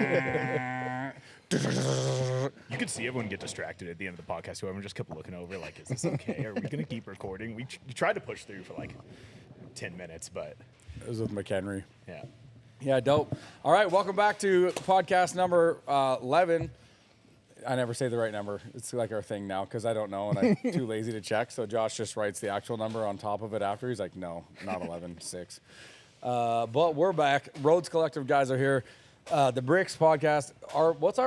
You could see everyone get distracted at the end of the podcast. Whoever just kept looking over, like, is this okay? Are we going to keep recording? We tried to push through for like 10 minutes, but. It was with McHenry. Yeah. Yeah, dope. All right, welcome back to podcast number 11. I never say the right number. It's like our thing now because I don't know and I'm too lazy to check. So Josh just writes the actual number on top of it after. He's like, no, not 11, 6. But we're back. Rhodes Collective guys are here. The Bricks podcast. What's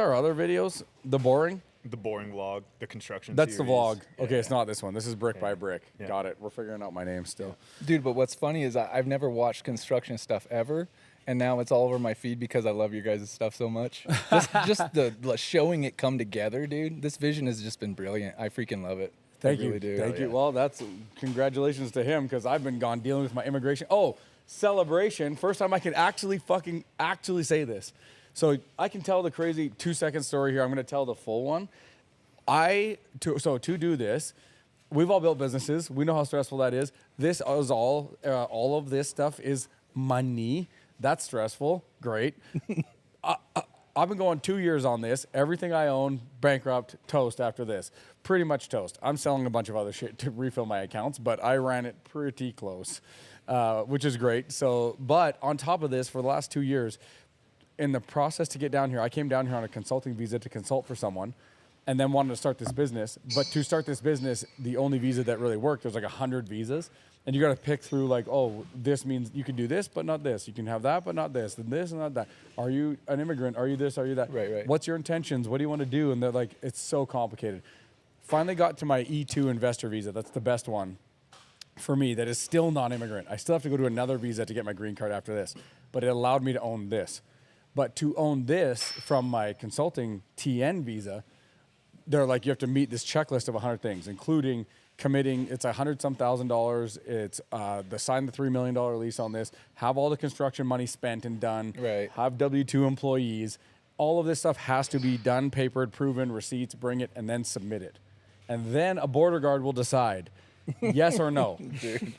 our other videos? The boring vlog, the construction That's series. the vlog. Yeah, okay, it's not this one. This is brick by brick. Yeah. Got it. We're figuring out my name still. Dude, but what's funny is I've never watched construction stuff ever, and now it's all over my feed because I love your guys' stuff so much. just the showing it come together, dude. This vision has just been brilliant. I freaking love it. Thank I you. really do. Thank you. Well, that's congratulations to him because I've been gone dealing with my immigration. Oh, celebration. First time I can actually say this. So I can tell the crazy 2-second story here. I'm going to tell the full one. To do this, we've all built businesses. We know how stressful that is. This is all of this stuff is money. That's stressful. Great. I've been going 2 years on this. Everything I own, bankrupt, toast after this. Pretty much toast. I'm selling a bunch of other shit to refill my accounts, but I ran it pretty close, which is great. So, but on top of this, for the last 2 years, in the process to get down here, I came down here on a consulting visa to consult for someone and then wanted to start this business. But to start this business, the only visa that really worked, there's like 100 visas. And you got to pick through like, oh, this means you can do this, but not this. You can have that, but not this, and this and not that. Are you an immigrant? Are you this? Are you that? Right. What's your intentions? What do you want to do? And they're like, it's so complicated. Finally got to my E2 investor visa. That's the best one for me that is still non-immigrant. I still have to go to another visa to get my green card after this. But it allowed me to own this. But to own this from my consulting TN visa, they're like, you have to meet this checklist of 100 things, including committing, it's $100,000. It's sign the $3 million lease on this, have all the construction money spent and done, right. Have W-2 employees. All of this stuff has to be done, papered, proven, receipts, bring it, and then submit it. And then a border guard will decide yes or no. Dude.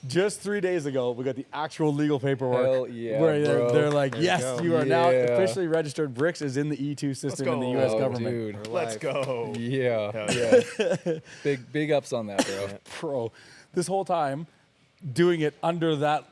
Just 3 days ago, we got the actual legal paperwork. Hell yeah, where bro. they're like, There yes, you you are Yeah. now officially registered. Bricks is in the E2 system in the go. U.S. Oh, government. dude. Let's go. Yeah. Hell yeah. Yeah. Big ups on that, bro. Pro. This whole time, doing it under that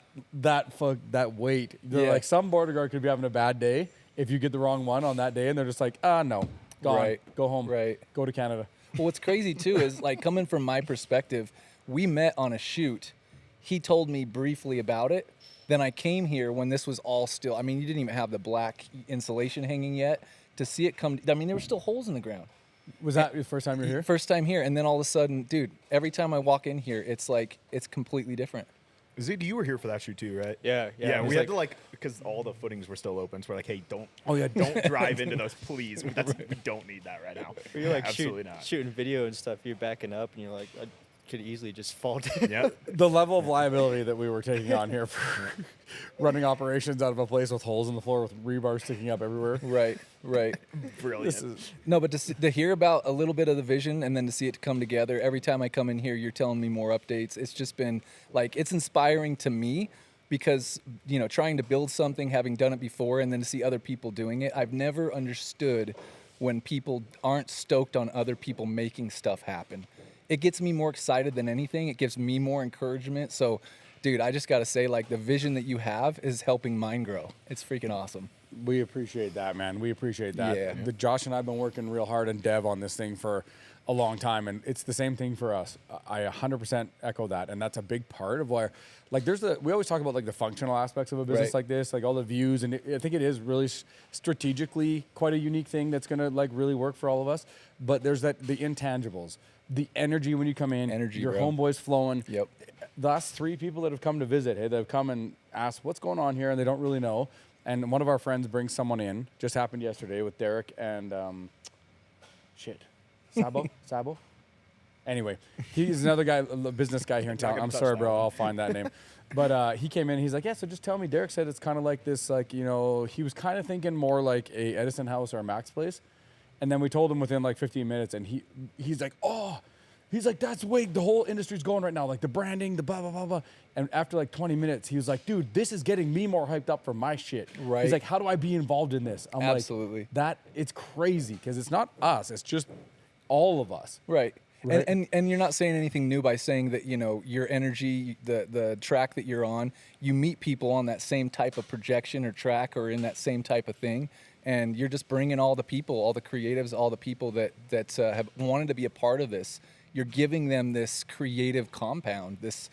weight. They're Yeah. like, some border guard could be having a bad day if you get the wrong one on that day, and they're just like, no, gone, Right. go home, Right. go to Canada. Well, what's crazy too is like coming from my perspective, we met on a shoot. He told me briefly about it. Then I came here when this was all still, I mean, you didn't even have the black insulation hanging yet. To see it come, I mean, there were still holes in the ground. Was that your first time you're here? First time here. And then all of a sudden, dude, every time I walk in here, it's like, it's completely different. Zady, you were here for that shoot too, right? Yeah. Yeah, It we was had to because all the footings were still open. So we're like, hey, don't drive into those, please. We don't need that right now. You're like Absolutely not. shooting video and stuff. You're backing up, and you're like, I could easily just fall down. Yeah. The level of liability that we were taking on here for running operations out of a place with holes in the floor with rebar sticking up everywhere. Right. Brilliant. No, but to hear about a little bit of the vision and then to see it come together, every time I come in here, you're telling me more updates. It's just been like, it's inspiring to me because, you know, trying to build something, having done it before, and then to see other people doing it, I've never understood when people aren't stoked on other people making stuff happen. It gets me more excited than anything. It gives me more encouragement. So, dude, I just got to say, like, the vision that you have is helping mine grow. It's freaking awesome. We appreciate that, man. We appreciate that. Yeah. Josh and I have been working real hard in dev on this thing for a long time, and it's the same thing for us. I 100% echo that, and that's a big part of why, like, we always talk about, like, the functional aspects of a business Right. like this, like all the views, and I think it is really strategically quite a unique thing that's going to, like, really work for all of us. But there's the intangibles, the energy when you come in, your bro. homeboys flowing. Yep. The last 3 people that have come to visit, hey, they've come and asked what's going on here, and they don't really know. And one of our friends brings someone in. Just happened yesterday with Derek and Sabo. Anyway, he's another guy, a business guy here in town. I'm sorry, bro. I'll find that name. But he came in. He's like, yeah. So just tell me. Derek said it's kind of like this, like, you know. He was kind of thinking more like a Edison House or a Max Place. And then we told him within like 15 minutes, and he's like, oh. He's like, that's the way the whole industry's going right now. Like the branding, the blah, blah, blah, blah. And after like 20 minutes, he was like, dude, this is getting me more hyped up for my shit. Right. He's like, how do I be involved in this? I'm Absolutely. like, it's crazy because it's not us. It's just all of us. Right. Right. And you're not saying anything new by saying that, your energy, the track that you're on, you meet people on that same type of projection or track or in that same type of thing. And you're just bringing all the people, all the creatives, all the people that have wanted to be a part of this. You're giving them this creative compound, this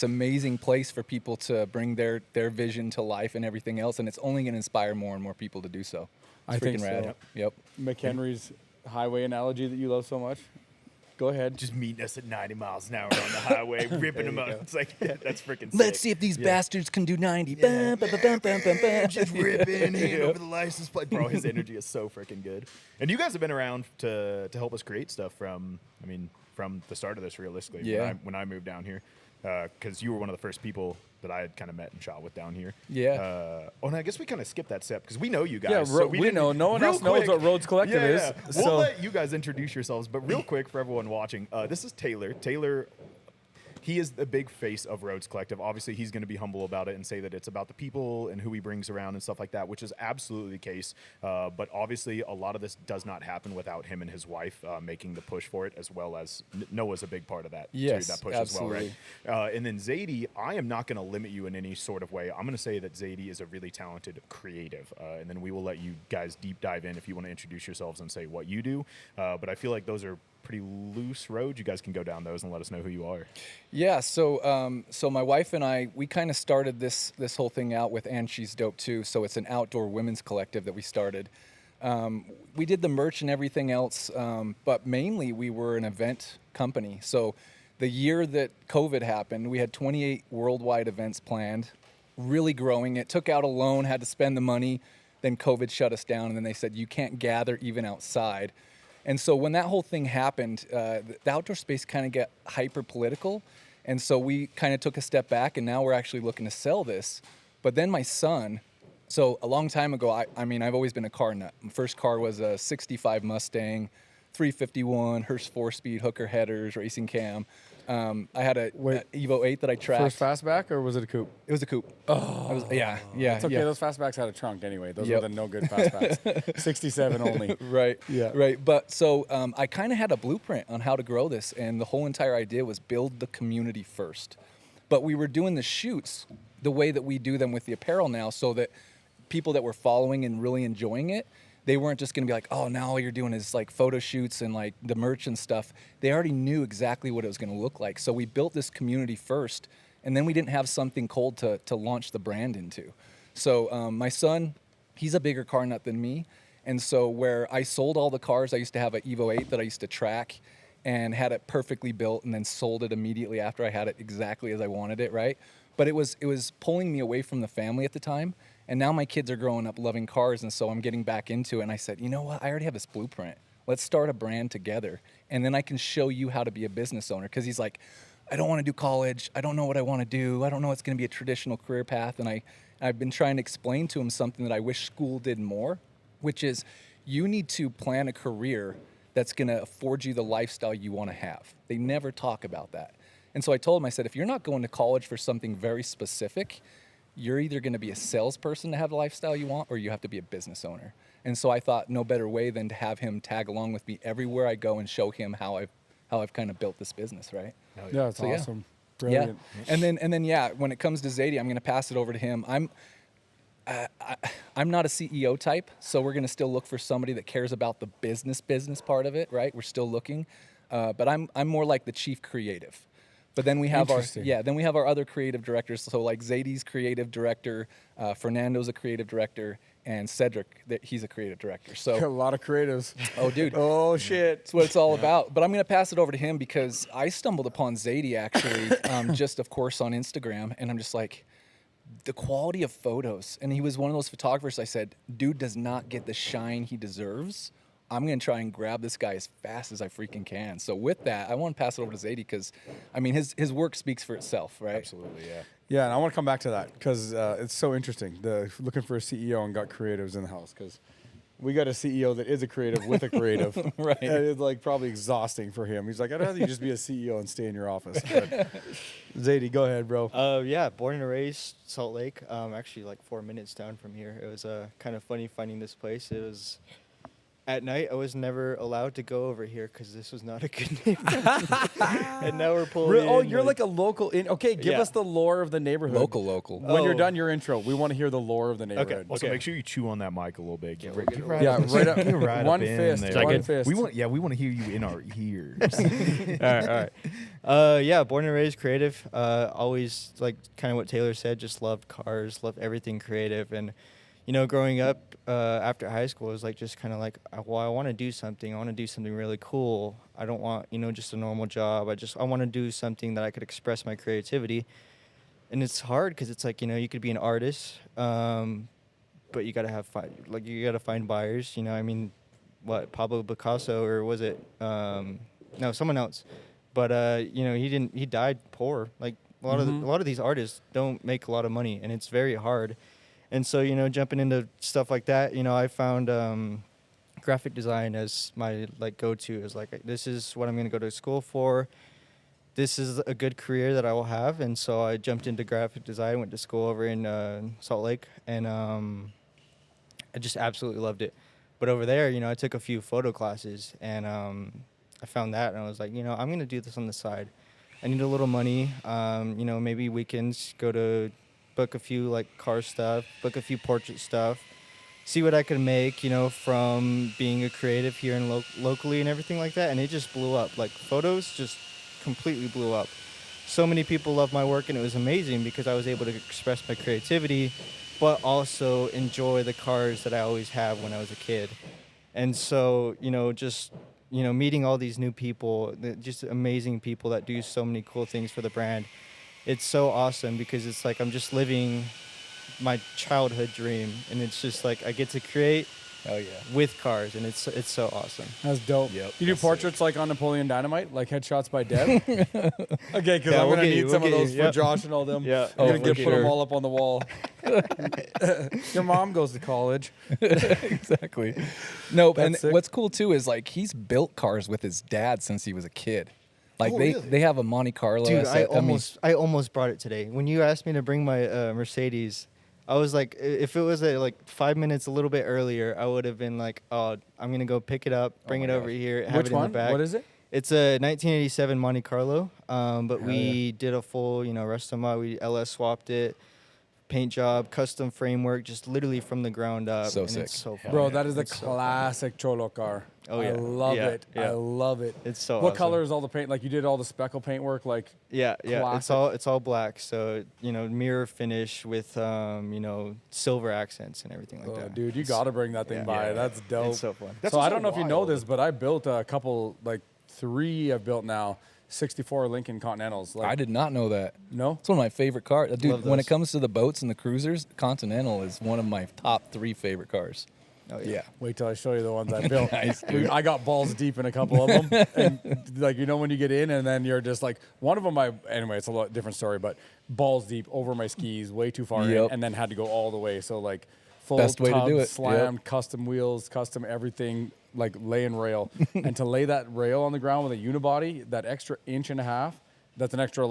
amazing place for people to bring their vision to life and everything else. And it's only going to inspire more and more people to do so. It's I think freaking so. rad. Yep. McHenry's highway analogy that you love so much. Go ahead. Just meeting us at 90 miles an hour on the highway, ripping them out. It's like, that's freaking sick. Let's see if these bastards can do 90. Bum, bum, bum, bum, bum, bum. Just ripping, hand over the license plate. Bro, his energy is so freaking good. And you guys have been around to help us create stuff from the start of this, realistically, Yeah. when I moved down here. Because you were one of the first people that I had kind of met and shot with down here. Yeah. And I guess we kind of skipped that step because we know you guys. Yeah, so we didn't- know. No one real else knows what Rhodes Collective is, We'll so- let you guys introduce yourselves. But real quick for everyone watching, this is Taylor. Taylor, he is the big face of Rhodes Collective. Obviously, he's going to be humble about it and say that it's about the people and who he brings around and stuff like that, which is absolutely the case. But obviously, a lot of this does not happen without him and his wife making the push for it, as well as Noah's a big part of that. Yes, that push absolutely. as well, right? And then Zady, I am not going to limit you in any sort of way. I'm going to say that Zady is a really talented creative. And then we will let you guys deep dive in if you want to introduce yourselves and say what you do. But I feel like those are pretty loose roads. You guys can go down those and let us know who you are. Yeah, so my wife and I, we kind of started this whole thing out with And She's Dope Too. So it's an outdoor women's collective that we started. We did the merch and everything else, but mainly we were an event company. So the year that COVID happened, we had 28 worldwide events planned, really growing it. Took out a loan, had to spend the money. Then COVID shut us down, and then they said, you can't gather even outside. And so when that whole thing happened, the outdoor space kind of got hyper political. And so we kind of took a step back, and now we're actually looking to sell this. But then my son, so a long time ago, I've always been a car nut. My first car was a 65 Mustang, 351, Hurst 4-speed, hooker headers, racing cam. I had a Evo 8 that I tracked. First fastback, or was it a coupe? It was a coupe. Oh. Yeah. It's okay. Yeah. Those fastbacks had a trunk anyway. Those Yep. were the no good fastbacks. 67 only. Right. Yeah. Right. But so I kind of had a blueprint on how to grow this, and the whole entire idea was build the community first. But we were doing the shoots the way that we do them with the apparel now, so that people that were following and really enjoying it, they weren't just going to be like, oh, now all you're doing is like photo shoots and like the merch and stuff. They already knew exactly what it was going to look like. So we built this community first, and then we didn't have something cold to launch the brand into. So my son, he's a bigger car nut than me. And so where I sold all the cars, I used to have an Evo 8 that I used to track and had it perfectly built, and then sold it immediately after I had it exactly as I wanted it, right? But it was pulling me away from the family at the time. And now my kids are growing up loving cars, and so I'm getting back into it. And I said, you know what? I already have this blueprint. Let's start a brand together, and then I can show you how to be a business owner. Because he's like, I don't want to do college. I don't know what I want to do. I don't know it's going to be a traditional career path. And I've been trying to explain to him something that I wish school did more, which is you need to plan a career that's going to afford you the lifestyle you want to have. They never talk about that. And so I told him, I said, if you're not going to college for something very specific, you're either going to be a salesperson to have the lifestyle you want, or you have to be a business owner. And so I thought no better way than to have him tag along with me everywhere I go and show him how I've kind of built this business, right? Yeah, it's So, awesome. Brilliant. Yeah. And then yeah, when it comes to Zady, I'm going to pass it over to him. I'm not a CEO type, so we're going to still look for somebody that cares about the business part of it, right? We're still looking, but I'm more like the chief creative. But then we have our other creative directors. So like Zady's creative director, Fernando's a creative director, and Cedric, he's a creative director. A So lot of creatives. oh, dude. Oh shit. That's what it's all about. But I'm going to pass it over to him because I stumbled upon Zady actually, just of course on Instagram, and I'm just like, the quality of photos. And he was one of those photographers. I said, dude does not get the shine he deserves. I'm going to try and grab this guy as fast as I freaking can. So with that, I want to pass it over to Zady because, I mean, his work speaks for itself, right? Absolutely, yeah. Yeah, and I want to come back to that because it's so interesting. Looking for a CEO and got creatives in the house because we got a CEO that is a creative with a creative. Right. And it's like probably exhausting for him. He's like, I'd rather you just be a CEO and stay in your office. But Zady, go ahead, bro. Yeah, born and raised Salt Lake. Actually, like 4 minutes down from here. It was kind of funny finding this place. It was at night. I was never allowed to go over here because this was not a good neighborhood. And now we're pulling. Oh, in, you're like a local. Okay, give Yeah. us the lore of the neighborhood. Local. When you're Oh. done your intro, we want to hear the lore of the neighborhood. Also, Okay. make sure you chew on that mic a little bit. Yeah, Get we'll right, get get it right Yeah, up, right up. get right One up in fist, there. one fist. We want to hear you in our ears. all right. Yeah, born and raised creative. Always like kind of what Taylor said. Just loved cars, loved everything creative, and growing up after high school, it was like just kind of like, well, I want to do something. I want to do something really cool. I don't want just a normal job. I want to do something that I could express my creativity. And it's hard because it's like you could be an artist, but you gotta you gotta find buyers. I mean, what, Pablo Picasso, or was it no, someone else? But he died poor. Like a lot of these artists don't make a lot of money, and it's very hard. And so jumping into stuff like that, I found graphic design as my go-to. Is like, this is what I'm gonna go to school for. This is a good career that I will have. And so I jumped into graphic design, went to school over in Salt Lake, and I just absolutely loved it. But over there, I took a few photo classes, and I found that, and I was like, I'm going to do this on the side. I need a little money, maybe weekends, go to book a few car stuff, book a few portrait stuff, see what I could make, from being a creative here in locally and everything like that. And it just blew up. Photos just completely blew up. So many people love my work, and it was amazing because I was able to express my creativity, but also enjoy the cars that I always have when I was a kid. And so, meeting all these new people, just amazing people that do so many cool things for the brand. It's so awesome because it's like I'm just living my childhood dream, and it's just like I get to create with cars, and it's so awesome. That's dope. Yep, You do that's portraits like on Napoleon Dynamite, like headshots by Deb? Okay, because Yeah, I'm we'll going to get you, need some we'll of get those you, for yep. Josh and all them. Yeah. I'm going for to put sure. them all up on the wall. Your mom goes to college. Exactly. No, and That's sick. what's cool too is he's built cars with his dad since he was a kid. Oh, they really? they have a Monte Carlo. Dude, I mean, almost brought it today. When you asked me to bring my Mercedes, I was like, if it was at 5 minutes a little bit earlier, I would have been like, oh, I'm gonna go pick it up, bring my it over gosh. here, have Which it in one? the back. What is it? It's a 1987 Monte Carlo, but Hell we did a full, rest of we LS swapped it, paint job, custom framework, just literally from the ground up. So and sick. It's so fun. Bro, that is a It's so fun. classic Cholo car. Oh, I yeah. love Yeah, it. yeah. I love it. It's so What awesome. color is all the paint? Like you did all the speckle paint work? Like Yeah, Classic. it's all black. So mirror finish with silver accents and everything like oh, that. dude, you got to bring that thing Yeah. by. Yeah. That's dope. It's so fun. That's So I also don't know if you know wild. this, but I built a couple, 3 I've built now, 64 Lincoln Continentals. I did not know that. No? It's one of my favorite cars. Dude, Love when it those. comes to the boats and the cruisers, Continental is one of my top 3 favorite cars. Oh, Yeah. Wait till I show you the ones I built. Nice, Dude, dude. I got balls deep in a couple of them. And when you get in and then you're just like, one of them, anyway, it's a lot different story, but balls deep over my skis, way too far in, Yep. and then had to go all the way. So full Best way to tub, do it. slammed, custom wheels, custom everything, lay and rail. And to lay that rail on the ground with a unibody, that extra inch and a half, that's an extra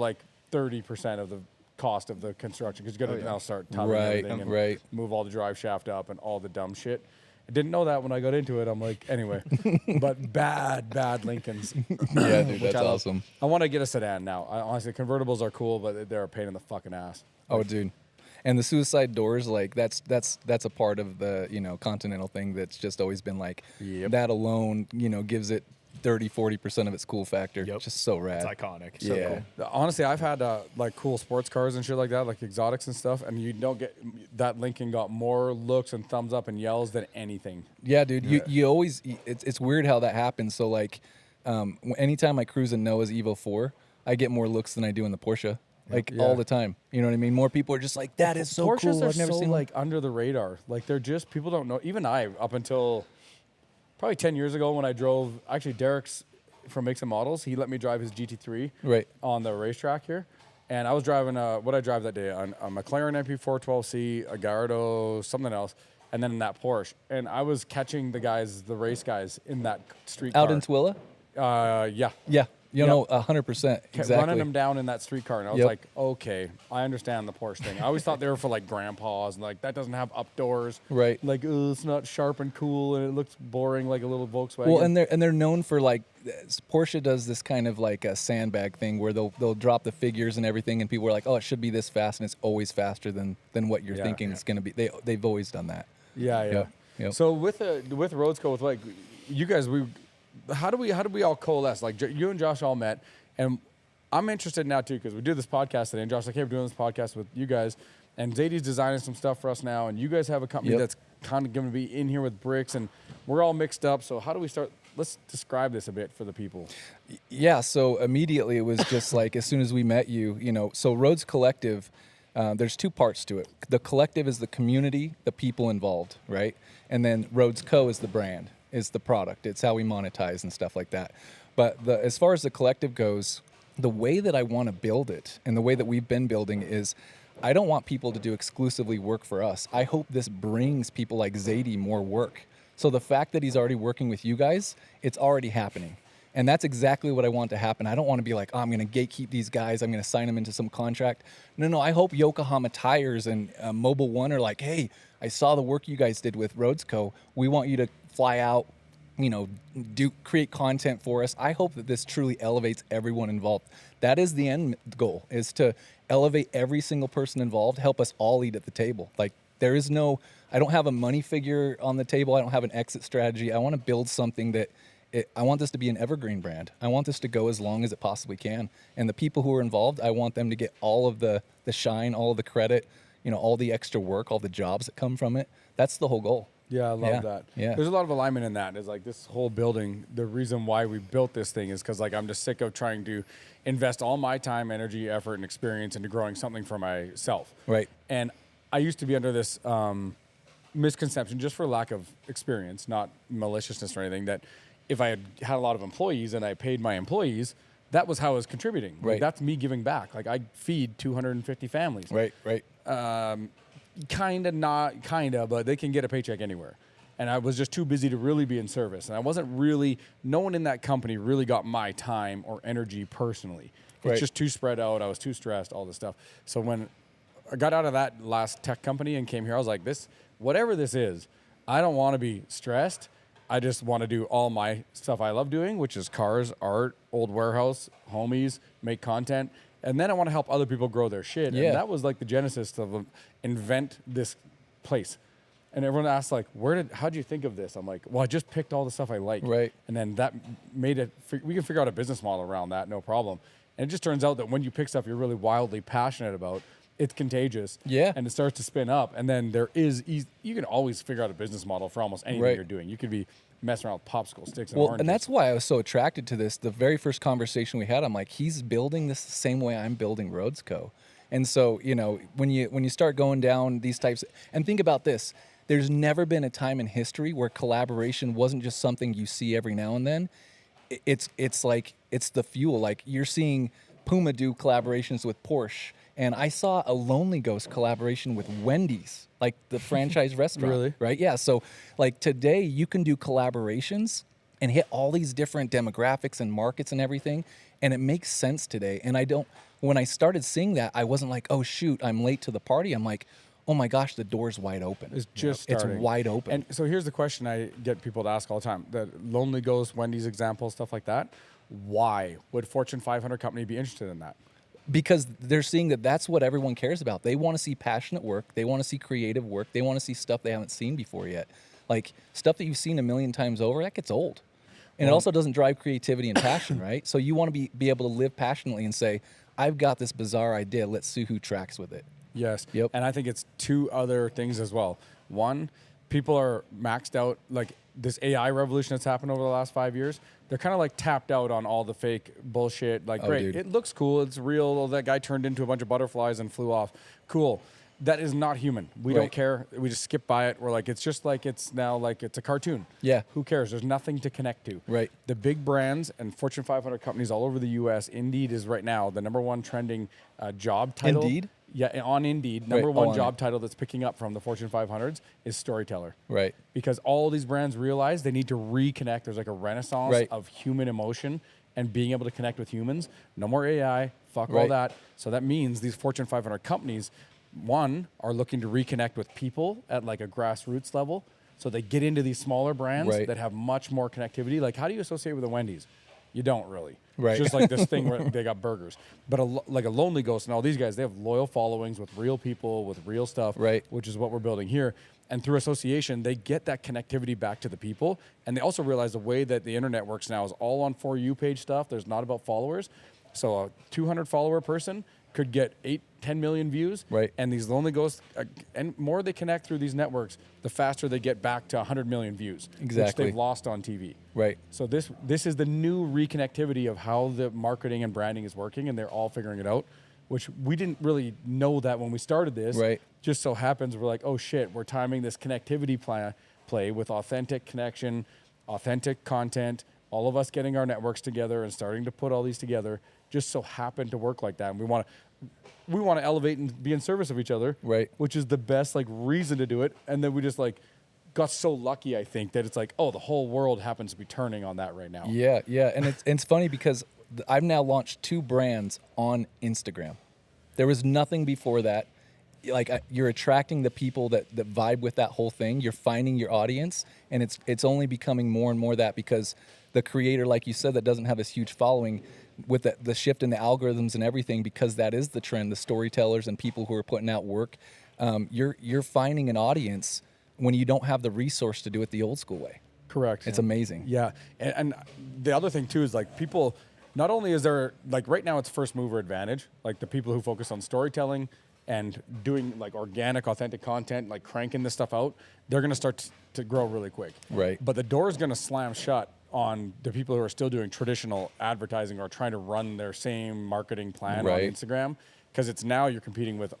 30% of the cost of the construction because you got to now start tubbing Right, everything and right. move all the drive shaft up and all the dumb shit. I didn't know that when I got into it. I'm like, anyway, but bad Lincolns. Yeah, dude, that's I love. awesome. I want to get a sedan now. Honestly, convertibles are cool, but they're a pain in the fucking ass. Oh, dude. And the suicide doors, that's a part of the, Continental thing that's just always been Yep. that alone, gives it 30-40% of its cool factor. Yep. Just so rad. It's iconic. Yeah. So cool. Honestly, I've had cool sports cars and shit like that, like exotics and stuff, and you don't get that Lincoln got more looks and thumbs up and yells than anything. Yeah, dude. You always it's weird how that happens. So anytime I cruise in Noah's Evo 4, I get more looks than I do in the Porsche. Yeah. All the time. You know what I mean? More people are just like, that is so Porsches cool. are I've never so seen under the radar. They're just people don't know. Even I, up until probably 10 years ago when I drove, actually Derek's from Makes and Models, he let me drive his GT3 Right. on the racetrack here. And I was driving, what I drive that day, a McLaren MP412C, a Gallardo, something else. and then in that Porsche. And I was catching the race guys in that street Out car. in Twilla? Yeah. Yeah. You Yep. know, 100%. Kept Exactly. running them down in that street car, and I was Yep. like, okay, I understand the Porsche thing. I always thought they were for like grandpas, and like that doesn't have up doors. Right. Like, it's not sharp and cool, and it looks boring like a little Volkswagen. Well, and they're known for like Porsche does this kind of like a sandbag thing where they'll drop the figures and everything, and people are like, oh, it should be this fast, and it's always faster than what you're Yeah, thinking yeah. it's gonna be. They've always done that. yeah. Yep. So with Roadsco, with like you guys, how do we all coalesce? Like you and Josh all met, and I'm interested now too because we do this podcast today, and Josh's like, hey, we're doing this podcast with you guys, and Zady's designing some stuff for us now, and you guys have a company Yep. that's kind of going to be in here with bricks, and we're all mixed up. So how do we start? Let's describe this a bit for the people. Yeah, so immediately it was just like as soon as we met you, so Rhodes Collective, there's two parts to it. The collective is the community, the people involved, right? And then Rhodes Co. is the brand, is the product. It's how we monetize and stuff like that. But as far as the collective goes, the way that I want to build it and the way that we've been building is I don't want people to do exclusively work for us. I hope this brings people like Zady more work. So the fact that he's already working with you guys, it's already happening. And that's exactly what I want to happen. I don't want to be like, oh, I'm going to gatekeep these guys. I'm going to sign them into some contract. No. I hope Yokohama Tires and Mobile One are like, hey, I saw the work you guys did with Rhodes Co. We want you to fly out, create content for us. I hope that this truly elevates everyone involved. That is the end goal, is to elevate every single person involved, help us all eat at the table. Like I don't have a money figure on the table. I don't have an exit strategy. I want to build something that I want this to be an evergreen brand. I want this to go as long as it possibly can. And the people who are involved, I want them to get all of the shine, all of the credit, all the extra work, all the jobs that come from it. That's the whole goal. Yeah, I love that. Yeah. There's a lot of alignment in that. It's like this whole building, the reason why we built this thing is because like I'm just sick of trying to invest all my time, energy, effort, and experience into growing something for myself. Right. And I used to be under this misconception, just for lack of experience, not maliciousness or anything, that if I had a lot of employees and I paid my employees, that was how I was contributing. Right. Like, that's me giving back. Like I feed 250 families. Right. Kinda, but they can get a paycheck anywhere. And I was just too busy to really be in service. And I wasn't really, no one in that company really got my time or energy personally. It's Right. just too spread out. I was too stressed, all this stuff. So when I got out of that last tech company and came here, I was like, whatever this is, I don't want to be stressed. I just want to do all my stuff I love doing, which is cars, art, old warehouse, homies, make content. And then I want to help other people grow their shit. Yeah. And that was like the genesis of invent this place. And everyone asks like, how'd you think of this? I'm like, well, I just picked all the stuff I like. Right. And then that made it, we can figure out a business model around that, no problem. And it just turns out that when you pick stuff you're really wildly passionate about, it's contagious. Yeah. And it starts to spin up. And then you can always figure out a business model for almost anything Right. you're doing. You could be messing around with popsicle sticks and Well, oranges. and that's why I was so attracted to this. The very first conversation we had, I'm like, he's building this the same way I'm building Rhodes Co. And so, when you start going down these types, and think about this, there's never been a time in history where collaboration wasn't just something you see every now and then. It's the fuel. Like you're seeing Puma do collaborations with Porsche. And I saw a Lonely Ghost collaboration with Wendy's, like the franchise restaurant. Really? Right? Yeah. So like today you can do collaborations and hit all these different demographics and markets and everything. And it makes sense today. And when I started seeing that, I wasn't like, oh shoot, I'm late to the party. I'm like, oh my gosh, the door's wide open. It's just starting. It's wide open. And so here's the question I get people to ask all the time. The Lonely Ghost, Wendy's example, stuff like that. Why would Fortune 500 company be interested in that? Because they're seeing that that's what everyone cares about. They want to see passionate work. They want to see creative work. They want to see stuff they haven't seen before yet. Like stuff that you've seen a million times over, that gets old. And it also doesn't drive creativity and passion, right? So you want to be able to live passionately and say, I've got this bizarre idea. Let's see who tracks with it. Yes. Yep. And I think it's two other things as well. One, people are maxed out. Like this AI revolution that's happened over the last 5 years, they're kind of like tapped out on all the fake bullshit. Like, great, dude. it looks cool. It's real. That guy turned into a bunch of butterflies and flew off. Cool. That is not human. We don't Right. care. We just skip by it. We're like, it's just like it's now like it's a cartoon. Yeah. Who cares? There's nothing to connect to. Right. The big brands and Fortune 500 companies all over the U.S. Indeed is right now the #1 trending job title. Indeed? Yeah, on Indeed, number Right, one on job it. title that's picking up from the Fortune 500s is storyteller. Right. Because all these brands realize they need to reconnect. There's like a renaissance Right. of human emotion and being able to connect with humans. No more AI, fuck all Right. that. So that means these Fortune 500 companies, one, are looking to reconnect with people at like a grassroots level. So they get into these smaller brands Right. that have much more connectivity. Like, how do you associate with a Wendy's? You don't really. Right. It's just like this thing where they got burgers. But like a Lonely Ghost and all these guys, they have loyal followings with real people, with real stuff, Right. which is what we're building here. And through association, they get that connectivity back to the people. And they also realize the way that the internet works now is all on For You page stuff. There's not about followers. So a 200 follower person could get 10 million views. Right. And these Lonely Ghosts, and more they connect through these networks, the faster they get back to 100 million views. Exactly. Which they've lost on TV. Right. So this is the new reconnectivity of how the marketing and branding is working, and they're all figuring it out, which we didn't really know that when we started this. Right. Just so happens we're like, oh shit, we're timing this connectivity play with authentic connection, authentic content, all of us getting our networks together and starting to put all these together. Just so happened to work like that, and we want to elevate and be in service of each other. Right. Which is the best like reason to do it, and then we just like got so lucky, I think, that it's like, oh, the whole world happens to be turning on that right now. Yeah, yeah, and it's funny because I've now launched 2 brands on Instagram. There was nothing before that. Like you're attracting the people that vibe with that whole thing. You're finding your audience, and it's only becoming more and more that because the creator, like you said, that doesn't have this huge following, with the shift in the algorithms and everything, because that is the trend. The storytellers and people who are putting out work, you're finding an audience when you don't have the resource to do it the old school way. Correct. It's amazing. Yeah, and the other thing too is like people. Not only is there like right now it's first mover advantage, like the people who focus on storytelling and doing like organic, authentic content, like cranking this stuff out, they're gonna start to grow really quick. Right. But the door is gonna slam shut on the people who are still doing traditional advertising or trying to run their same marketing plan Right. on Instagram, because it's now you're competing with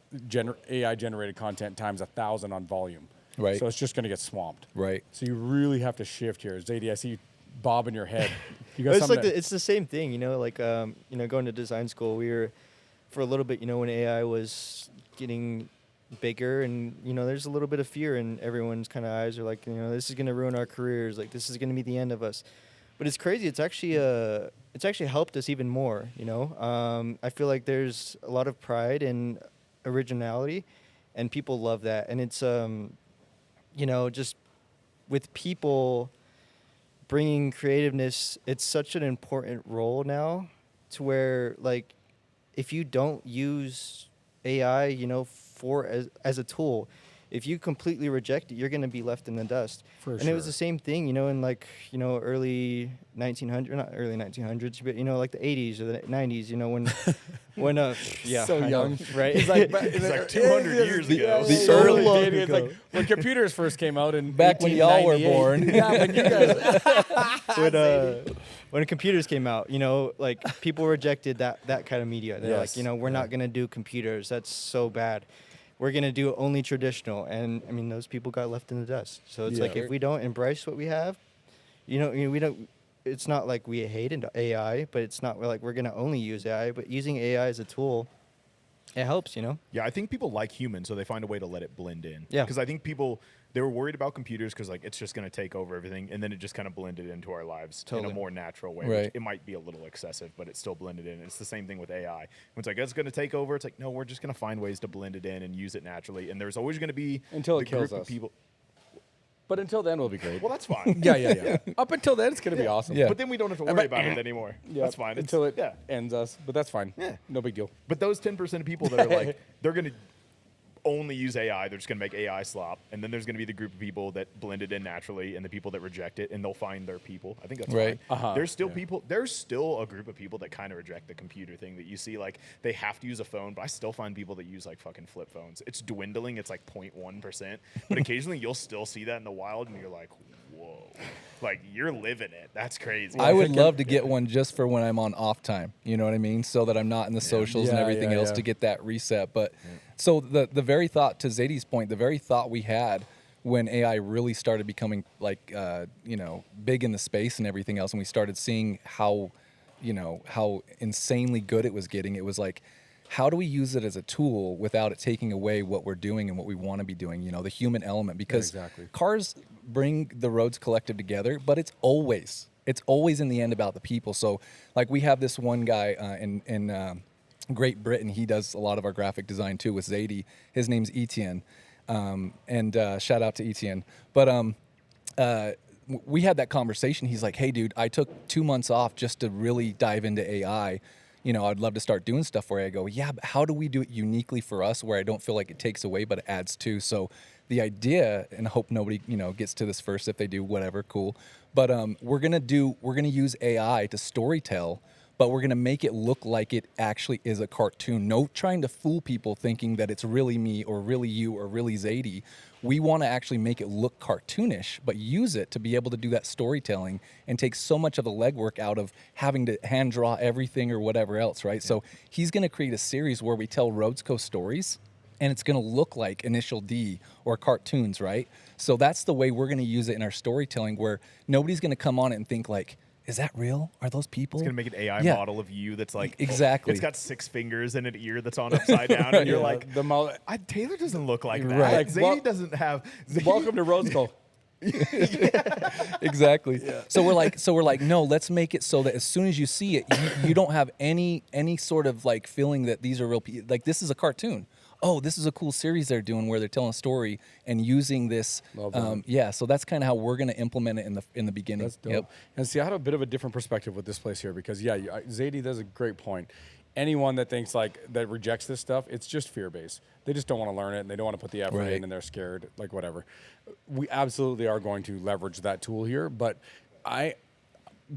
AI generated content times 1,000 on volume. Right. So it's just gonna get swamped. Right. So you really have to shift here. Zady, I see you bobbing your head. You got It's something like it's the same thing, like going to design school. We were for a little bit, when AI was getting bigger, and there's a little bit of fear in everyone's kind of eyes. Are like, this is gonna ruin our careers. Like this is gonna be the end of us. But it's crazy. It's actually helped us even more. I feel like there's a lot of pride and originality, and people love that. And it's just with people bringing creativeness, it's such an important role now, to where like if you don't use AI, for as a tool, if you completely reject it, you're going to be left in the dust. For and it was sure. the same thing, in like, early 1900s, not early 1900s, but like the 80s or the 90s, when yeah, So I know, young. right? He's like, It's like 200 years ago. The so early- long ago. It's like when computers first came out in Back when y'all were 1898. born. Yeah, when you guys. when computers came out, like people rejected that kind of media. They're Yes. like, we're not gonna do computers. That's so bad. We're gonna do only traditional. And I mean, those people got left in the dust. So it's Yeah. like if we don't embrace what we have, we don't. It's not like we hate AI, but it's not like we're gonna only use AI. But using AI as a tool, it helps. Yeah, I think people like humans, so they find a way to let it blend in. Yeah. Because I think they were worried about computers because like it's just going to take over everything, and then it just kind of blended into our lives in Totally. a more natural way. Right. Which it might be a little excessive, but it still blended in. It's the same thing with AI. When it's like it's going to take over, it's like no, we're just going to find ways to blend it in and use it naturally. And there's always going to be Until the it kills group us. of people. But until then, we'll be great. Well, that's fine. Yeah. Up until then, it's gonna be awesome. Yeah. But then we don't have to worry about it anymore. Yeah, That's fine. Until it yeah. ends us, but that's fine. Yeah. No big deal. But those 10% of people that are like, they're going to only use AI, they're just going to make AI slop. And then there's going to be the group of people that blend it in naturally and the people that reject it, and they'll find their people. I think that's Right. fine. Uh-huh. There's still a group of people that kind of reject the computer thing that you see, like they have to use a phone, but I still find people that use like fucking flip phones. It's dwindling. It's like 0.1%, but occasionally you'll still see that in the wild and you're like, whoa, like you're living it. That's crazy. I would love to get one just for when I'm on off time. You know what I mean? So that I'm not in the socials and Yeah, everything yeah, else yeah. to get that reset. But so the very thought, to Zady's point, the very thought we had when AI really started becoming like big in the space and everything else, and we started seeing how insanely good it was getting. It was like, how do we use it as a tool without it taking away what we're doing and what we want to be doing, the human element, because exactly. cars bring the Rhodes Collective together, but it's always in the end about the people. So like we have this one guy in Great Britain. He does a lot of our graphic design too with Zady. His name's Etienne, and shout out to Etienne. But we had that conversation. He's like, "Hey, dude, I took 2 months off just to really dive into AI. I'd love to start doing stuff for you." I go, "Yeah, but how do we do it uniquely for us where I don't feel like it takes away, but it adds to?" So the idea, and I hope nobody, gets to this first. If they do, whatever, cool. But we're gonna use AI to storytell, but we're gonna make it look like it actually is a cartoon. No trying to fool people thinking that it's really me or really you or really Zady. We want to actually make it look cartoonish, but use it to be able to do that storytelling and take so much of the legwork out of having to hand draw everything or whatever else, right? Yeah. So he's going to create a series where we tell Rhodes Co stories, and it's going to look like Initial D or cartoons, right? So that's the way we're going to use it in our storytelling, where nobody's going to come on it and think like, is that real? Are those people? It's going to make an AI model of you that's like... Exactly. It's got 6 fingers and an ear that's on upside down, and you're like, Taylor doesn't look like that. Right. Like, Zady doesn't have... Welcome to Rhodes Co. Exactly. Yeah. So we're like, no, let's make it so that as soon as you see it, you don't have any sort of like feeling that these are real people. Like, this is a cartoon. Oh, this is a cool series they're doing where they're telling a story and using this. So that's kind of how we're going to implement it in the beginning. That's dope. Yep. And see, I had a bit of a different perspective with this place here because, Zady does a great point. Anyone that thinks that rejects this stuff, it's just fear-based. They just don't want to learn it, and they don't want to put the effort in, and they're scared, like whatever. We absolutely are going to leverage that tool here, but I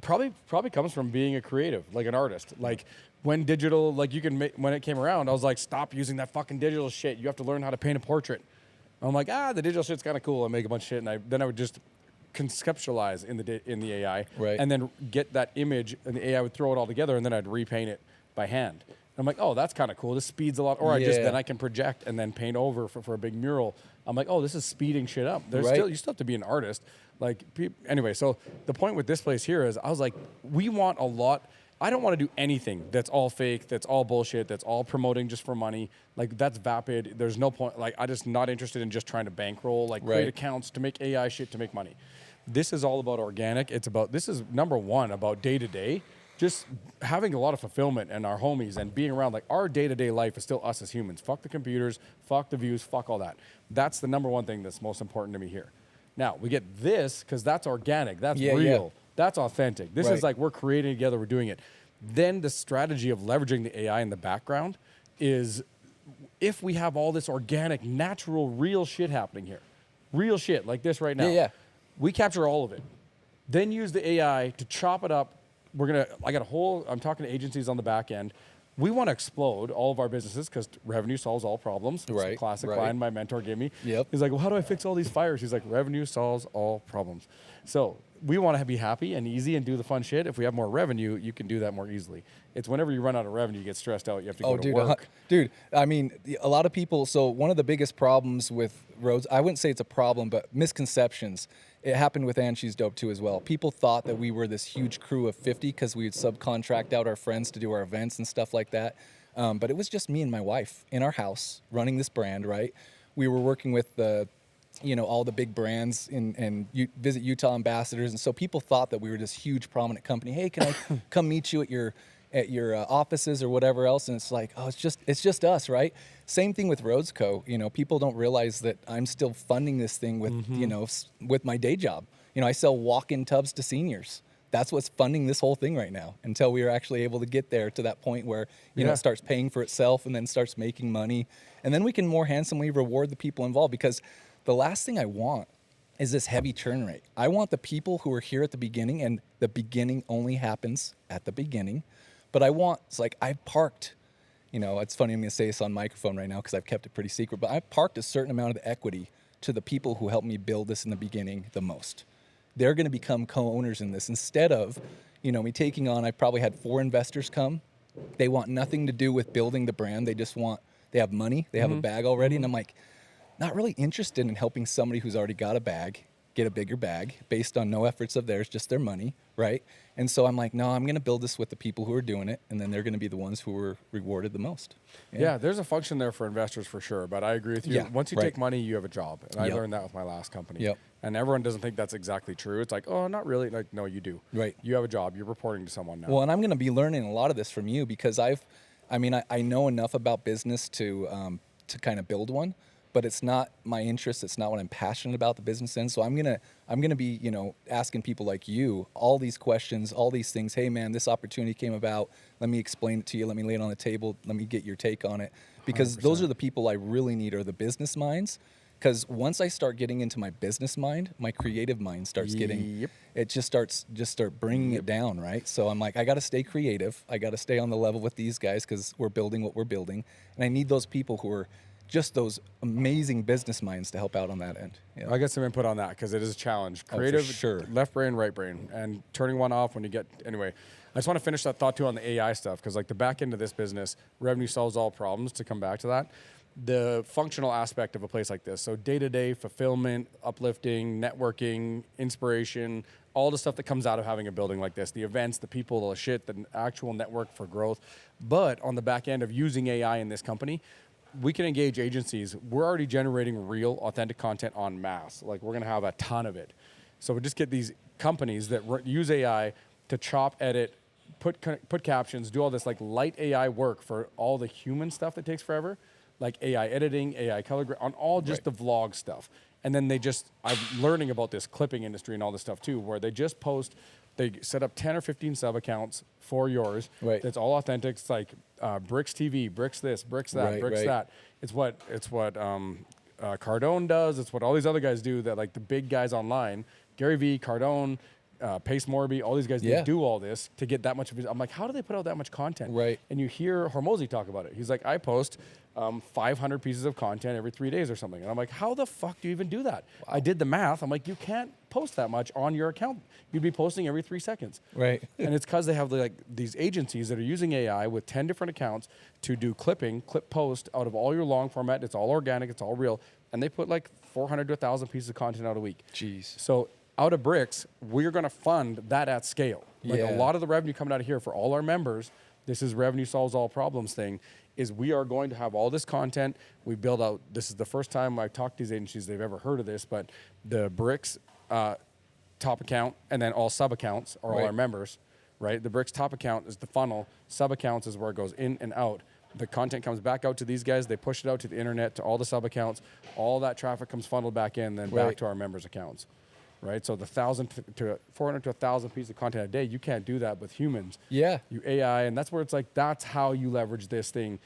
probably comes from being a creative, like an artist. Like, when digital, when it came around, I was like, stop using that fucking digital shit. You have to learn how to paint a portrait. I'm like, the digital shit's kind of cool. I make a bunch of shit, and then I would just conceptualize in the AI, and then get that image, and the AI would throw it all together, and then I'd repaint it by hand. And I'm like, that's kind of cool. This speeds a lot. Or then I can project and then paint over for a big mural. I'm like, this is speeding shit up. You still have to be an artist. Anyway, so the point with this place here is I was like, we want a lot. I don't want to do anything that's all fake, that's all bullshit, that's all promoting just for money. Like, that's vapid. There's no point. Like, I'm just not interested in just trying to bankroll, create accounts to make AI shit to make money. This is all about organic. This is number one about day to day. Just having a lot of fulfillment and our homies and being around, our day-to-day life is still us as humans. Fuck the computers, fuck the views, fuck all that. That's the number one thing that's most important to me here. Now, we get this because that's organic, that's real, that's authentic. This is we're creating together, we're doing it. Then the strategy of leveraging the AI in the background is, if we have all this organic, natural, real shit happening here, real shit like this right now, we capture all of it. Then use the AI to chop it up. I'm talking to agencies on the back end. We want to explode all of our businesses because revenue solves all problems. It's a classic line my mentor gave me. Yep. He's like, well, how do I fix all these fires? He's like, revenue solves all problems. So we want to be happy and easy and do the fun shit. If we have more revenue, you can do that more easily. It's whenever you run out of revenue, you get stressed out, you have to go to work. Dude, I mean, a lot of people, so one of the biggest problems with Rhodes, I wouldn't say it's a problem, but misconceptions. It happened with And She's Dope too as well. People thought that we were this huge crew of 50 because we would subcontract out our friends to do our events and stuff like that. But it was just me and my wife in our house running this brand, right? We were working with all the big brands and Visit Utah ambassadors. And so people thought that we were this huge prominent company. Hey, can I come meet you at your offices or whatever else? And it's like, it's just us, right? Same thing with Rhodes Co. People don't realize that I'm still funding this thing with, with my day job. I sell walk-in tubs to seniors. That's what's funding this whole thing right now until we are actually able to get there to that point where, it starts paying for itself and then starts making money. And then we can more handsomely reward the people involved, because the last thing I want is this heavy churn rate. I want the people who are here at the beginning, and the beginning only happens at the beginning. But I've parked, it's funny I'm going to say this on microphone right now because I've kept it pretty secret, but I've parked a certain amount of the equity to the people who helped me build this in the beginning the most. They're going to become co-owners in this instead of, me taking on, I probably had 4 investors come. They want nothing to do with building the brand. They have money, they have a bag already. And I'm like, not really interested in helping somebody who's already got a bag get a bigger bag based on no efforts of theirs, just their money, right? And so I'm like, no, I'm going to build this with the people who are doing it, and then they're going to be the ones who are rewarded the most. Yeah, there's a function there for investors for sure, but I agree with you. Yeah, Once you right. take money, you have a job, and I Yep. learned that with my last company. Yep. And everyone doesn't think that's exactly true. It's like, oh, not really. Like, no, you do. Right. You have a job. You're reporting to someone now. Well, and I'm going to be learning a lot of this from you because I know enough about business to kind of build one, but it's not my interest. It's not what I'm passionate about, the business end. So I'm gonna be, asking people like you all these questions, all these things. Hey, man, this opportunity came about. Let me explain it to you. Let me lay it on the table. Let me get your take on it. Because 100%. those are the people I really need, are the business minds. Because once I start getting into my business mind, my creative mind starts getting, Yep. it just start bringing it down, right? So I'm like, I got to stay creative. I got to stay on the level with these guys because we're building what we're building. And I need those people who are just those amazing business minds to help out on that end. Yeah. I get some input on that because it is a challenge. for Creative, sure. left brain, right brain, and turning one off when you get. Anyway, I just want to finish that thought too on the AI stuff because like the back end of this business, revenue solves all problems. To come back to that, the functional aspect of a place like this. So day-to-day fulfillment, uplifting, networking, inspiration, all the stuff that comes out of having a building like this, the events, the people, the shit, the actual network for growth. But on the back end of using AI in this company, we can engage agencies. We're already generating real, authentic content en masse. Like we're gonna have a ton of it. So we just get these companies that use AI to chop, edit, put captions, do all this like light AI work for all the human stuff that takes forever, like AI editing, AI color, on all just the vlog stuff. And then I'm learning about this clipping industry and all this stuff too, where they just post, they set up 10 or 15 sub accounts for yours. Right. That's all authentic. It's like Bricks TV, Bricks this, Bricks that, Right, Bricks right. that. It's what Cardone does. It's what all these other guys do. That like the big guys online, Gary Vee, Cardone, Pace Morby, all these guys, they Yeah. do all this to get that much of it. I'm like, how do they put out that much content? Right. And you hear Hormozy talk about it. He's like, I post 500 pieces of content every 3 days or something. And I'm like, how the fuck do you even do that? I did the math. I'm like, you can't post that much on your account. You'd be posting every 3 seconds. Right. And it's because they have like these agencies that are using AI with 10 different accounts to do clip post out of all your long format. It's all organic. It's all real. And they put like 400 to 1,000 pieces of content out a week. Jeez. So out of Bricks, we're going to fund that at scale. Like Yeah. a lot of the revenue coming out of here for all our members, this is revenue solves all problems thing, is we are going to have all this content. We build out, this is the first time I've talked to these agencies, they've ever heard of this, but the Bricks top account and then all sub accounts are all Right. our members, right? The Bricks top account is the funnel. Sub accounts is where it goes in and out. The content comes back out to these guys. They push it out to the internet, to all the sub accounts. All that traffic comes funneled back in, then back Right. to our members' accounts. Right, so the 400 to 1,000 pieces of content a day, you can't do that with humans. Yeah. You AI, and that's where it's like, that's how you leverage this thing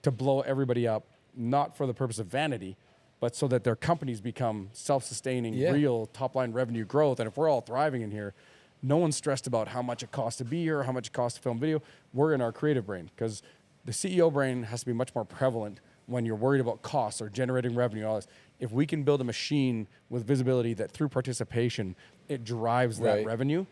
to blow everybody up, not for the purpose of vanity, but so that their companies become self-sustaining, Yeah. real top-line revenue growth. And if we're all thriving in here, no one's stressed about how much it costs to be here, or how much it costs to film video. We're in our creative brain, because the CEO brain has to be much more prevalent when you're worried about costs or generating revenue, all this. If we can build a machine with visibility that through participation, it drives that Right. revenue,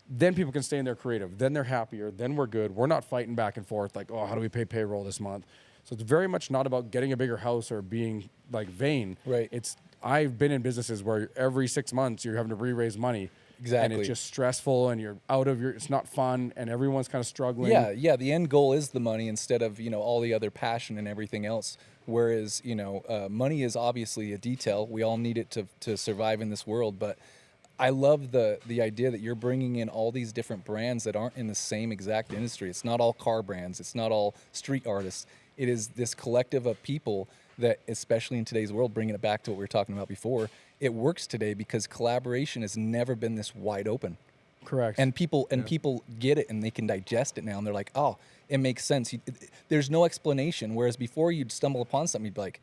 then people can stay in their creative. Then they're happier. Then we're good. We're not fighting back and forth like, oh, how do we pay payroll this month? So it's very much not about getting a bigger house or being like vain. Right. I've been in businesses where every 6 months you're having to re-raise money. And Exactly. it's just stressful, and you're out of it's not fun, and everyone's kind of struggling. Yeah. The end goal is the money instead of all the other passion and everything else. Whereas money is obviously a detail. We all need it to survive in this world. But I love the idea that you're bringing in all these different brands that aren't in the same exact industry. It's not all car brands. It's not all street artists. It is this collective of people that, especially in today's world, bringing it back to what we were talking about before, it works today because collaboration has never been this wide open. Correct. And people get it and they can digest it now, and they're like, oh, it makes sense. There's no explanation. Whereas before, you'd stumble upon something, you'd be like,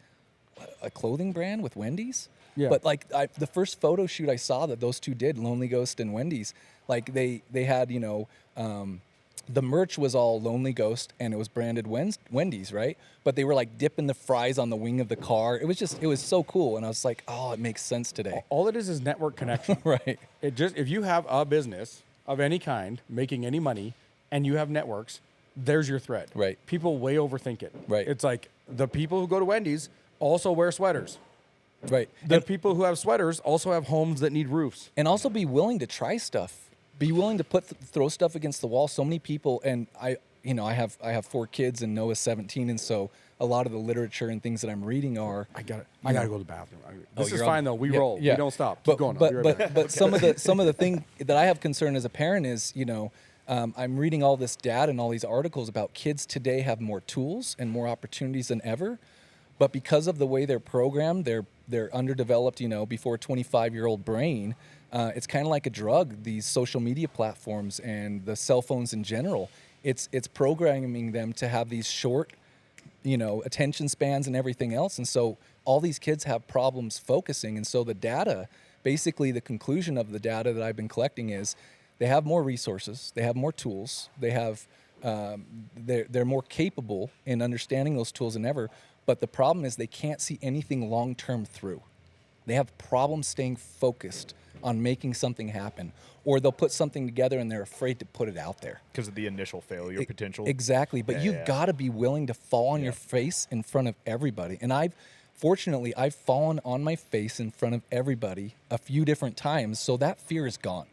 a clothing brand with Wendy's? Yeah. But like the first photo shoot I saw that those two did, Lonely Ghost and Wendy's, like they had the merch was all Lonely Ghost and it was branded Wendy's, right? But they were like dipping the fries on the wing of the car. It was so cool, and I was like, oh, it makes sense today. All it is network connection. Right. If you have a business of any kind making any money and you have networks, there's your thread. Right. People way overthink it. Right. It's like the people who go to Wendy's also wear sweaters. Right. The people who have sweaters also have homes that need roofs. And also be willing to try stuff. Be willing to throw stuff against the wall. So many people, and I have 4 kids and Noah's 17, and so a lot of the literature and things that I'm reading are. I gotta go to the bathroom. This is you're fine on- though. We yeah, roll. yeah. We don't stop. But Keep going. I'll be right back. but some of the thing that I have concern as a parent is, I'm reading all this data and all these articles about kids today have more tools and more opportunities than ever, but because of the way they're programmed, they're underdeveloped, before 25-year-old brain. It's kind of like a drug. These social media platforms and the cell phones in general, it's programming them to have these short, attention spans and everything else. And so all these kids have problems focusing. And so the data, basically the conclusion of the data that I've been collecting is they have more resources, they have more tools, they have, they're more capable in understanding those tools than ever. But the problem is they can't see anything long-term through. They have problems staying focused on making something happen, or they'll put something together and they're afraid to put it out there. Because of the initial failure potential. Exactly, but Yeah, you've yeah. got to be willing to fall on your face in front of everybody. And I've fallen on my face in front of everybody a few different times, so that fear is gone.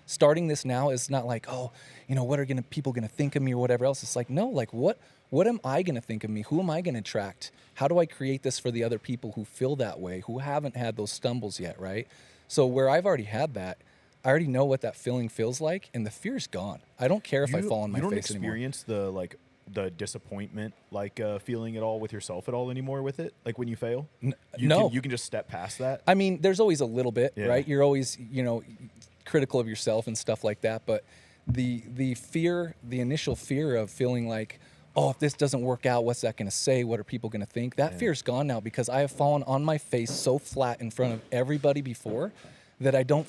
Starting this now is not like, what are people gonna think of me or whatever else. It's like, no, like what am I gonna think of me? Who am I gonna attract? How do I create this for the other people who feel that way, who haven't had those stumbles yet, right? So where I've already had that, I already know what that feeling feels like, and the fear's gone. I don't care if I fall on my You don't face anymore. experience the disappointment feeling at all with yourself at all anymore with it, like when you fail. No. You can just step past that. I mean, there's always a little bit, Yeah. right? You're always, critical of yourself and stuff like that. But the fear, the initial fear of feeling like, if this doesn't work out, what's that going to say? What are people going to think? That fear's gone now because I have fallen on my face so flat in front of everybody before that I don't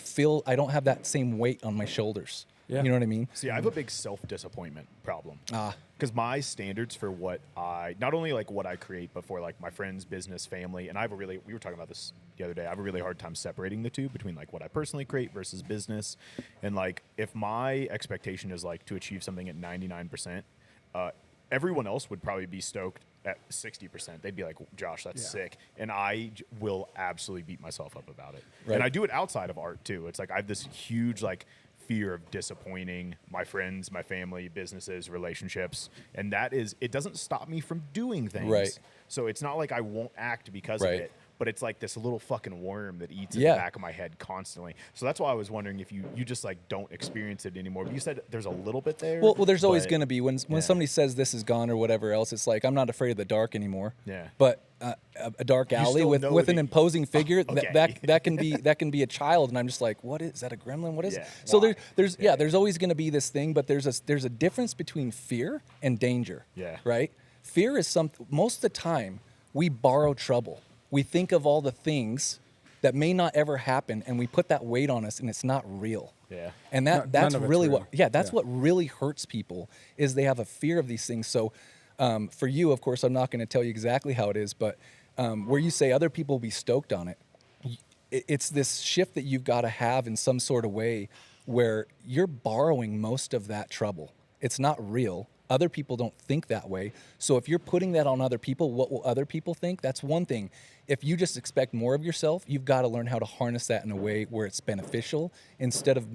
have that same weight on my shoulders. Yeah. You know what I mean? See, I have a big self-disappointment problem. Because my standards for not only like what I create, but for like my friends, business, family, and we were talking about this the other day, I have a really hard time separating the two between like what I personally create versus business. And like, if my expectation is like to achieve something at 99%, everyone else would probably be stoked at 60%. They'd be like, Josh, that's sick. And I will absolutely beat myself up about it. Right. And I do it outside of art too. It's like, I have this huge like fear of disappointing my friends, my family, businesses, relationships. And it doesn't stop me from doing things. Right. So it's not like I won't act because of Right. it, but it's like this little fucking worm that eats at Yeah. the back of my head constantly. So that's why I was wondering if you just like don't experience it anymore. But you said there's a little bit there. Well, there's always but- going to be when somebody says this is gone or whatever else. It's like I'm not afraid of the dark anymore. Yeah. But a dark alley still with know an the- imposing figure Okay. that can be a child, and I'm just like, what is that? A gremlin? What is Yeah. it? So Why? there's always going to be this thing, but there's a difference between fear and danger. Yeah. Right. Fear is most of the time we borrow trouble. We think of all the things that may not ever happen, and we put that weight on us, and it's not real. Yeah. And None that's of it's really real. that's what really hurts people is they have a fear of these things. So for you, of course, I'm not going to tell you exactly how it is, but where you say other people will be stoked on it, it's this shift that you've got to have in some sort of way where you're borrowing most of that trouble. It's not real. Other people don't think that way. So if you're putting that on other people, what will other people think? That's one thing. If you just expect more of yourself, you've got to learn how to harness that in a way where it's beneficial instead of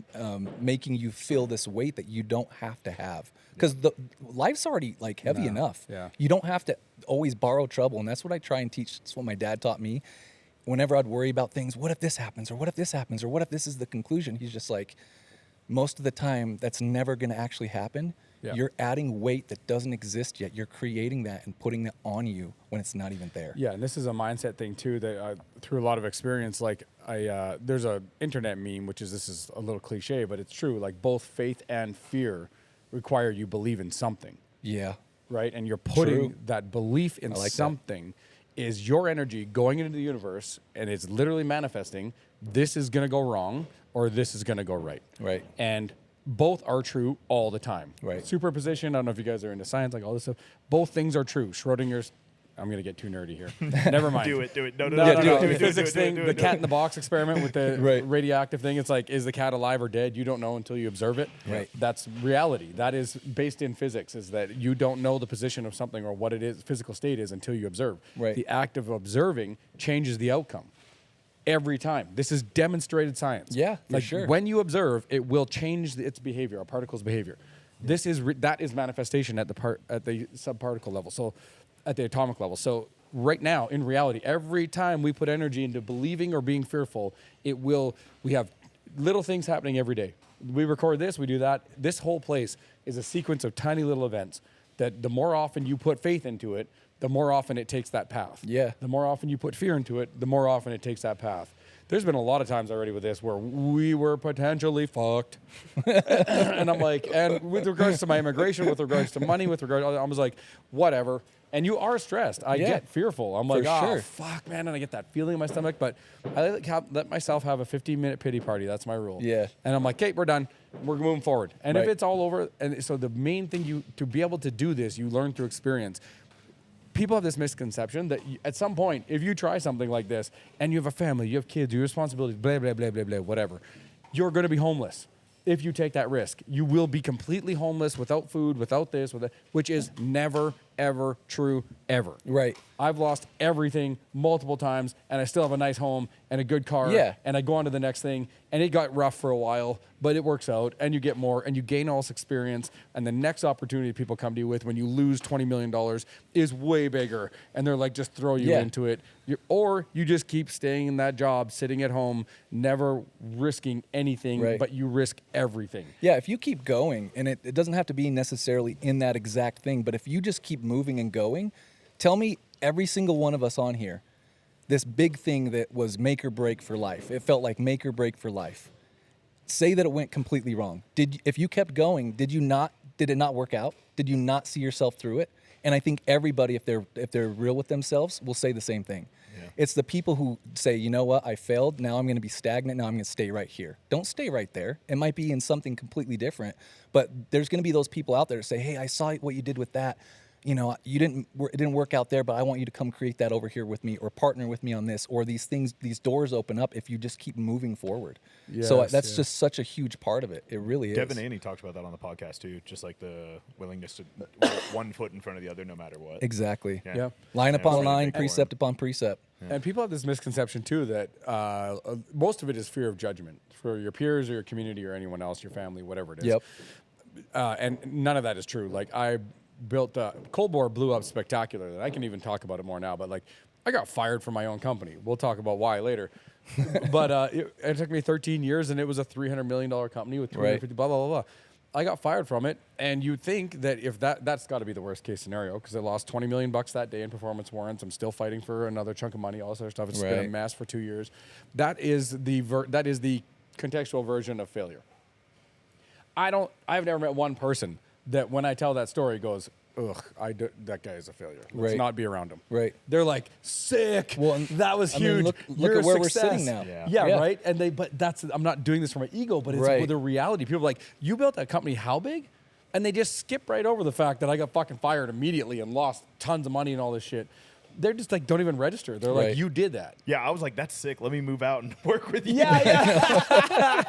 making you feel this weight that you don't have to have. Because life's already like heavy enough. Yeah. You don't have to always borrow trouble. And that's what I try and teach. That's what my dad taught me. Whenever I'd worry about things, what if this happens? Or what if this happens? Or what if this is the conclusion? He's just like, most of the time, that's never going to actually happen. Yeah. You're adding weight that doesn't exist yet. You're creating that and putting that on you when it's not even there. Yeah, and this is a mindset thing too that through a lot of experience, like there's a internet meme, this is a little cliche, but it's true. Like both faith and fear require you believe in something, Yeah. right? And you're putting True. that belief in I like that. something is your energy going into the universe, and it's literally manifesting. This is gonna go wrong, or this is gonna go right. Right. And both are true all the time. Right. Superposition, I don't know if you guys are into science, like all this stuff. Both things are true. Schrodinger's, I'm going to get too nerdy here. Never mind. Do it. No, No, Yeah, do it. The do it, physics thing, the cat in the box experiment with the Right. radioactive thing, it's like, is the cat alive or dead? You don't know until you observe it. Right. That's reality. That is based in physics, is that you don't know the position of something or what it is, physical state is until you observe. Right. The act of observing changes the outcome. every time. This is demonstrated science. Yeah, for like sure. when you observe, it will change its behavior, a particle's behavior. This is that is manifestation at the subparticle level. So at the atomic level. So right now, in reality, every time we put energy into believing or being fearful, we have little things happening every day. We record this, we do that. This whole place is a sequence of tiny little events that the more often you put faith into it, the more often it takes that path. Yeah. The more often you put fear into it, the more often it takes that path. There's been a lot of times already with this where we were potentially fucked. And I'm like, and with regards to my immigration, with regards to money, with regard, I was like, whatever. And you are stressed. I get fearful. I'm like, sure. fuck, man. And I get that feeling in my stomach. But I let myself have a 15-minute pity party. That's my rule. Yeah. And I'm like, okay, we're done. We're moving forward. And if Right. it's all over, and so the main thing to be able to do this, you learn through experience. People have this misconception that at some point, if you try something like this and you have a family, you have kids, your responsibilities, blah, blah, blah, blah, blah, whatever, you're going to be homeless if you take that risk. You will be completely homeless without food, without this, which is never, ever true, ever. Right. I've lost everything multiple times, and I still have a nice home and a good car. Yeah. And I go on to the next thing, and it got rough for a while, but it works out, and you get more, and you gain all this experience, and the next opportunity people come to you with when you lose $20 million is way bigger, and they're like, just throw you Yeah. into it. Or you just keep staying in that job, sitting at home, never risking anything, Right. but you risk everything. Yeah, if you keep going, and it doesn't have to be necessarily in that exact thing, but if you just keep moving and going, tell me every single one of us on here, this big thing that was make or break for life. It felt like make or break for life. Say that it went completely wrong. If you kept going, did it not work out? Did you not see yourself through it? And I think everybody, if they're real with themselves, will say the same thing. Yeah. It's the people who say, you know what, I failed. Now I'm going to be stagnant. Now I'm going to stay right here. Don't stay right there. It might be in something completely different, but there's going to be those people out there that say, hey, I saw what you did with that. You know, it didn't work out there, but I want you to come create that over here with me, or partner with me on this, or these doors open up if you just keep moving forward. So that's just such a huge part of it. It really is. Devin Annie talked about that on the podcast too, just like the willingness to one foot in front of the other no matter what. Exactly. Yeah. Line upon line, Big precept upon precept. Yeah. And people have this misconception too that most of it is fear of judgment for your peers or your community or anyone else, your family, whatever it is. Yep. And none of that is true. Like I built Cold War blew up spectacularly. I can even talk about it more now, but like I got fired from my own company. We'll talk about why later. But it took me 13 years, and it was a $300 million company with 250 blah, blah, blah, blah. I got fired from it, and you'd think that if that's got to be the worst case scenario, because I lost $20 million that day in performance warrants. I'm still fighting for another chunk of money, all this other stuff. It's been a mess for 2 years. That is the contextual version of failure. I've never met one person that when I tell that story goes, ugh, that guy is a failure. Let's not be around him. Right. They're like, sick. Well, that was I mean, huge. look You're at where a we're success. sitting now. Yeah, right. And I'm not doing this for my ego, but it's with the reality. People are like, you built that company how big? And they just skip right over the fact that I got fucking fired immediately and lost tons of money and all this shit. They're just like, don't even register. They're like, you did that. Yeah, I was like, that's sick. Let me move out and work with you. Yeah.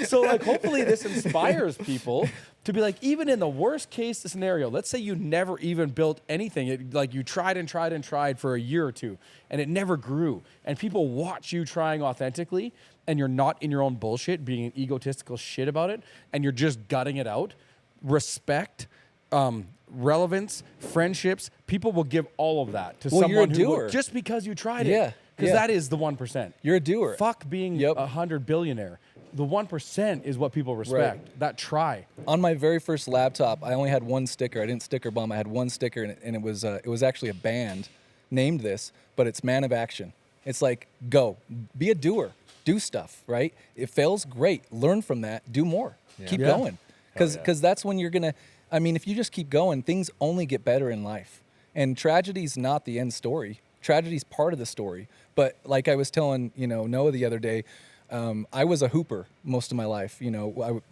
So like, hopefully this inspires people to be like, even in the worst case scenario, let's say you never even built anything. Like you tried and tried and tried for a year or two, and it never grew. And people watch you trying authentically, and you're not in your own bullshit, being an egotistical shit about it, and you're just gutting it out. Respect, relevance, friendships, people will give all of that to someone you're a who doer. just because you tried it. Yeah. Because that is the 1%. You're a doer. Fuck being a 100 billionaire. The 1% is what people respect. Right. That try. On my very first laptop, I only had one sticker. I didn't sticker bomb. I had one sticker, and it was actually a band named this, but it's Man of Action. It's like, go. Be a doer. Do stuff, right? It fails, great. Learn from that. Do more. Keep going. Because that's when you're going to, I mean, if you just keep going, things only get better in life. And tragedy's not the end story. Tragedy's part of the story. But like I was telling, Noah the other day, I was a hooper most of my life.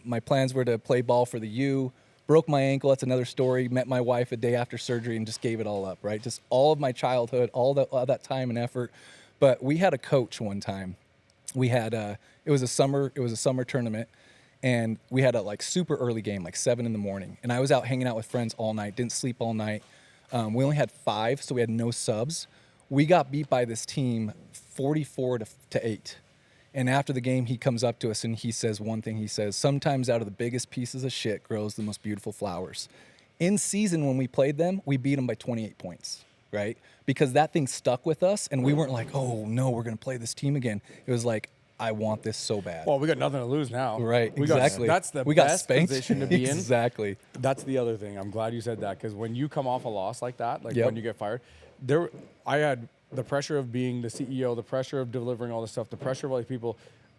My plans were to play ball for the U, broke my ankle. That's another story. Met my wife a day after surgery and just gave it all up, right? Just all of my childhood, all that time and effort. But we had a coach one time. We had, it was a summer tournament. And we had a super early game, 7 a.m. And I was out hanging out with friends all night, didn't sleep all night. We only had 5, so we had no subs. We got beat by this team 44-8. And after the game, he comes up to us and he says one thing. He says, sometimes out of the biggest pieces of shit grows the most beautiful flowers. In season, when we played them, we beat them by 28 points, right? Because that thing stuck with us, and we weren't like, oh, no, we're going to play this team again. It was like, I want this so bad. Well, we got nothing to lose now. Right, exactly. That's the we got best spanked. position to be in. Exactly. That's the other thing. I'm glad you said that, because when you come off a loss like that, like Yep. when you get fired, I had the pressure of being the CEO, the pressure of delivering all this stuff, the pressure of all these people,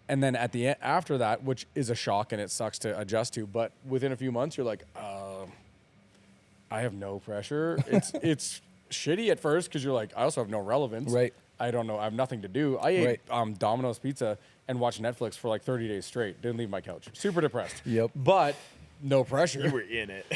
and then at the end, after that, which is a shock and it sucks to adjust to, but within a few months, you're like, I have no pressure. It's shitty at first because you're like, I also have no relevance. Right. I don't know. I have nothing to do. I ate Domino's pizza and watched Netflix for like 30 days straight. Didn't leave my couch. Super depressed. Yep. But no pressure. You were in it.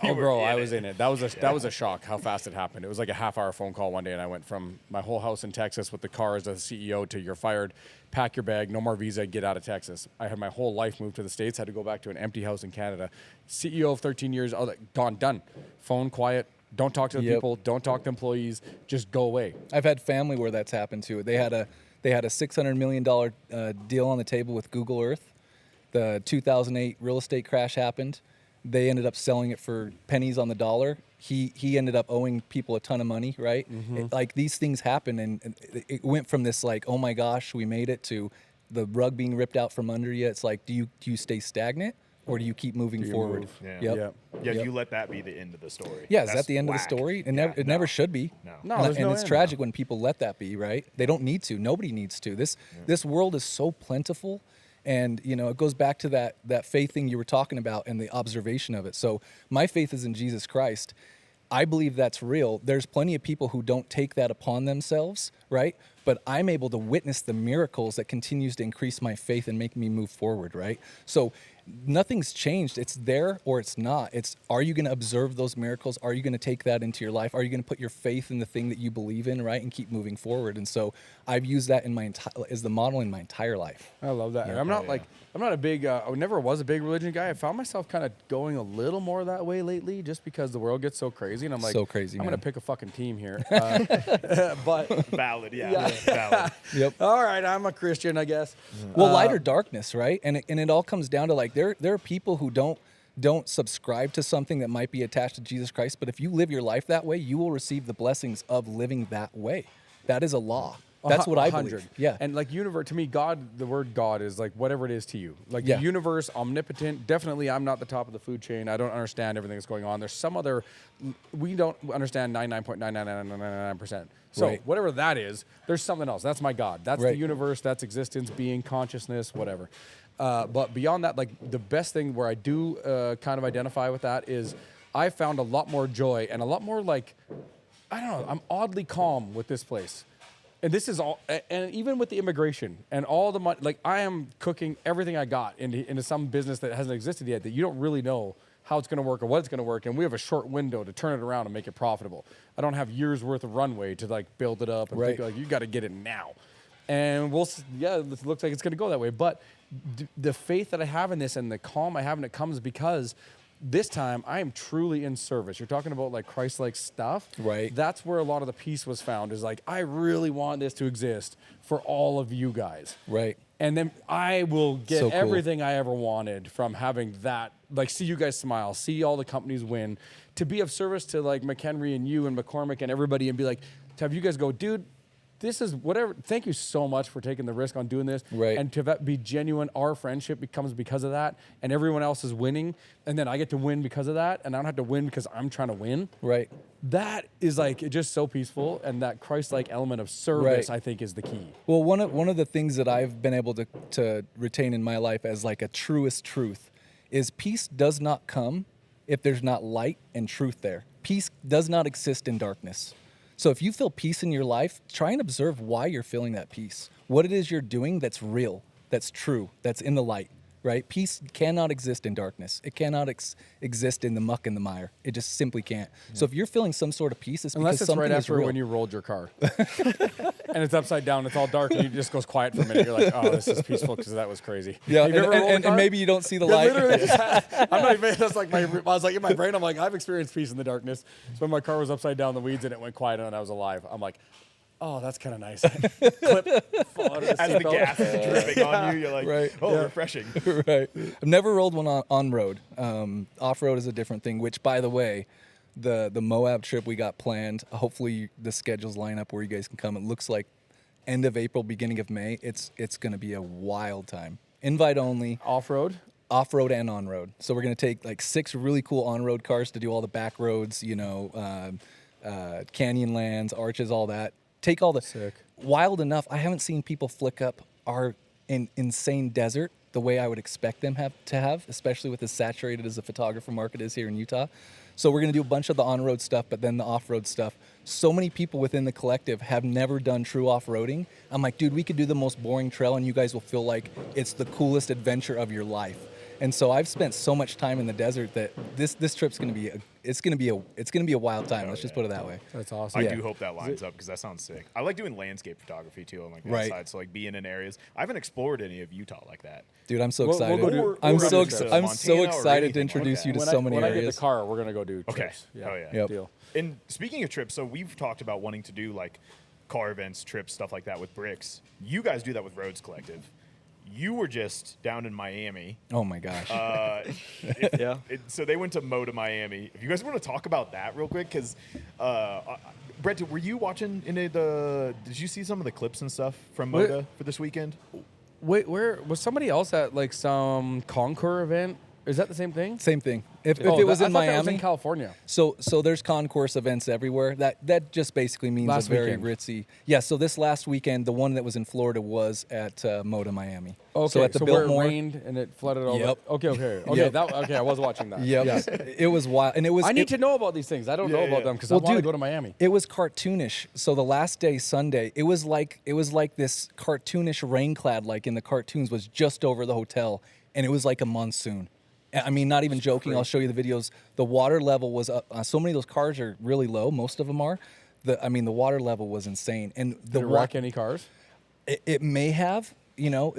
Oh, bro, I was in it. That was a shock how fast it happened. It was like a half-hour phone call one day, and I went from my whole house in Texas with the car as a CEO to you're fired, pack your bag, no more visa, get out of Texas. I had my whole life moved to the States, had to go back to an empty house in Canada. CEO of 13 years, all that, gone, done. Phone quiet. Don't talk to the people. Don't talk to employees. Just go away. I've had family where that's happened to. They had a $600 million deal on the table with Google Earth. The 2008 real estate crash happened. They ended up selling it for pennies on the dollar. He ended up owing people a ton of money, right? Like these things happen, and it went from this like, oh my gosh, we made it, to the rug being ripped out from under you. It's like, do you stay stagnant, or do you keep moving forward? Move? Yeah. Yep. You let that be the end of the story. Yeah, is That's that the end of the whack. story? Yeah, It never should be. No, And, there's no it's end. tragic when people let that be, right? They don't need to. Nobody needs to. This world is so plentiful, and it goes back to that faith thing you were talking about and the observation of it. So my faith is in Jesus Christ. I believe that's real. There's plenty of people who don't take that upon themselves, right? But I'm able to witness the miracles that continues to increase my faith and make me move forward, right? So nothing's changed. It's there or it's not. It's, are you going to observe those miracles? Are you going to take that into your life? Are you going to put your faith in the thing that you believe in, right? And keep moving forward. And so I've used that in as the model in my entire life. I love that. I'm not a big, I never was a big religion guy. I found myself kind of going a little more that way lately, just because the world gets so crazy. And I'm like, So crazy, I'm man. going to pick a fucking team here. But Valid, yeah. Valid. Yep. all right, I'm a Christian, I guess. Well, light or darkness, right? And it all comes down to like there are people who don't subscribe to something that might be attached to Jesus Christ, but if you live your life that way, you will receive the blessings of living that way. That is a law. That's what I 100. believe. Yeah. And like universe, to me, God, the word God is like whatever it is to you. Like Yeah. the universe, omnipotent. Definitely, I'm not the top of the food chain. I don't understand everything that's going on. There's some other, we don't understand 99.99999%. So Right. whatever that is, there's something else. That's my God. That's Right. the universe. That's existence, being, consciousness, whatever. But beyond that, like the best thing where I do kind of identify with that is I found a lot more joy and a lot more like, I don't know, I'm oddly calm with this place. And this is all, and even with the immigration and all the money, like I am cooking everything I got into some business that hasn't existed yet, that you don't really know how it's going to work or what it's going to work. And we have a short window to turn it around and make it profitable. I don't have years worth of runway to like build it up and think like, you got to get it now. And it looks like it's going to go that way. But the faith that I have in this and the calm I have in it comes because this time I am truly in service. You're talking about like Christ-like stuff. Right. That's where a lot of the peace was found, is like, I really want this to exist for all of you guys. Right. And then I will get So cool. everything I ever wanted from having that, like see you guys smile, see all the companies win, to be of service to like McHenry and you and McCormick and everybody, and be like, to have you guys go, dude, this is whatever. Thank you so much for taking the risk on doing this. Right. And to be genuine, our friendship becomes because of that, and everyone else is winning, and then I get to win because of that, and I don't have to win because I'm trying to win. Right. That is like just so peaceful, and that Christ-like element of service, Right. I think, is the key. Well, one of the things that I've been able to retain in my life as like a truest truth is peace does not come if there's not light and truth there. Peace does not exist in darkness. So if you feel peace in your life, try and observe why you're feeling that peace. What it is you're doing that's real, that's true, that's in the light, right? Peace cannot exist in darkness. It cannot exist in the muck and the mire. It just simply can't. So if you're feeling some sort of peace, it's Unless because it's something right is after real. when you rolled your car. And it's upside down, it's all dark, and it just goes quiet for a minute. You're like, oh, this is peaceful because that was crazy. Yeah, Have you ever rolled a and car? maybe you don't see the Yeah, light. literally, I'm not even, that's like I was like in my brain, I'm like, I've experienced peace in the darkness. So when my car was upside down in the weeds and it went quiet and I was alive, I'm like, oh, that's kind of nice. Clip, fall out of the As the seatbelt. gas is dripping on you, you're like, Right. oh, refreshing. Right. I've never rolled one on road. Off road is a different thing. Which, by the way, the Moab trip we got planned. Hopefully the schedules line up where you guys can come. It looks like end of April, beginning of May. It's going to be a wild time. Invite only. Off-road? Off-road and on-road. So we're going to take like 6 really cool on-road cars to do all the back roads, canyon lands, arches, all that. Take all the... Sick. Wild enough, I haven't seen people flick up our insane desert the way I would expect them to have, especially with as saturated as the photographer market is here in Utah. So we're going to do a bunch of the on-road stuff, but then the off-road stuff. So many people within the collective have never done true off-roading. I'm like, dude, we could do the most boring trail and you guys will feel like it's the coolest adventure of your life. And so I've spent so much time in the desert that this trip's going to be it's going to be a wild time. Let's just put it that way. That's awesome. I Yeah. do hope that lines up because that sounds sick. I like doing landscape photography too on like the Right. outside. So like being in areas. I haven't explored any of Utah like that. Dude, I'm so We'll excited. go do- I'm we'll so go to I'm Montana so or excited to anything like introduce you to that. so many when I areas. get the car, we're going to go do Okay. trips. Yeah. Oh, yeah. Yep. Deal. And speaking of trips, so we've talked about wanting to do like car events, trips, stuff like that with Bricks. You guys do that with Roads Collective. You were just down in Miami. Oh my gosh. Yeah. So they went to Moda Miami. If you guys want to talk about that real quick, because Brett, were you watching any of the? Did you see some of the clips and stuff from What? Moda for this weekend? Wait, where was somebody else at like some Concours event? Is that the same thing? Same thing. If Oh, it was I in thought that Miami, was in California. so there's concourse events everywhere. That just basically means Last a very weekend. ritzy. Yeah. So this last weekend, the one that was in Florida was at Moda Miami. Okay, So at the where it Biltmore. rained and it flooded all. Yep. Okay. Yep. Okay, I was watching that. Yep. Yes. It was wild, and it was. I it- need to know about these things. I don't know Yeah, about yeah. them because Well, I want to dude, go to Miami. It was cartoonish. So the last day, Sunday, it was like this cartoonish rain cloud, like in the cartoons, was just over the hotel, and it was like a monsoon. I mean, not even joking. I'll show you the videos. The water level was up. So many of those cars are really low. Most of them are. The water level was insane, and the Did it wreck any cars? it may have,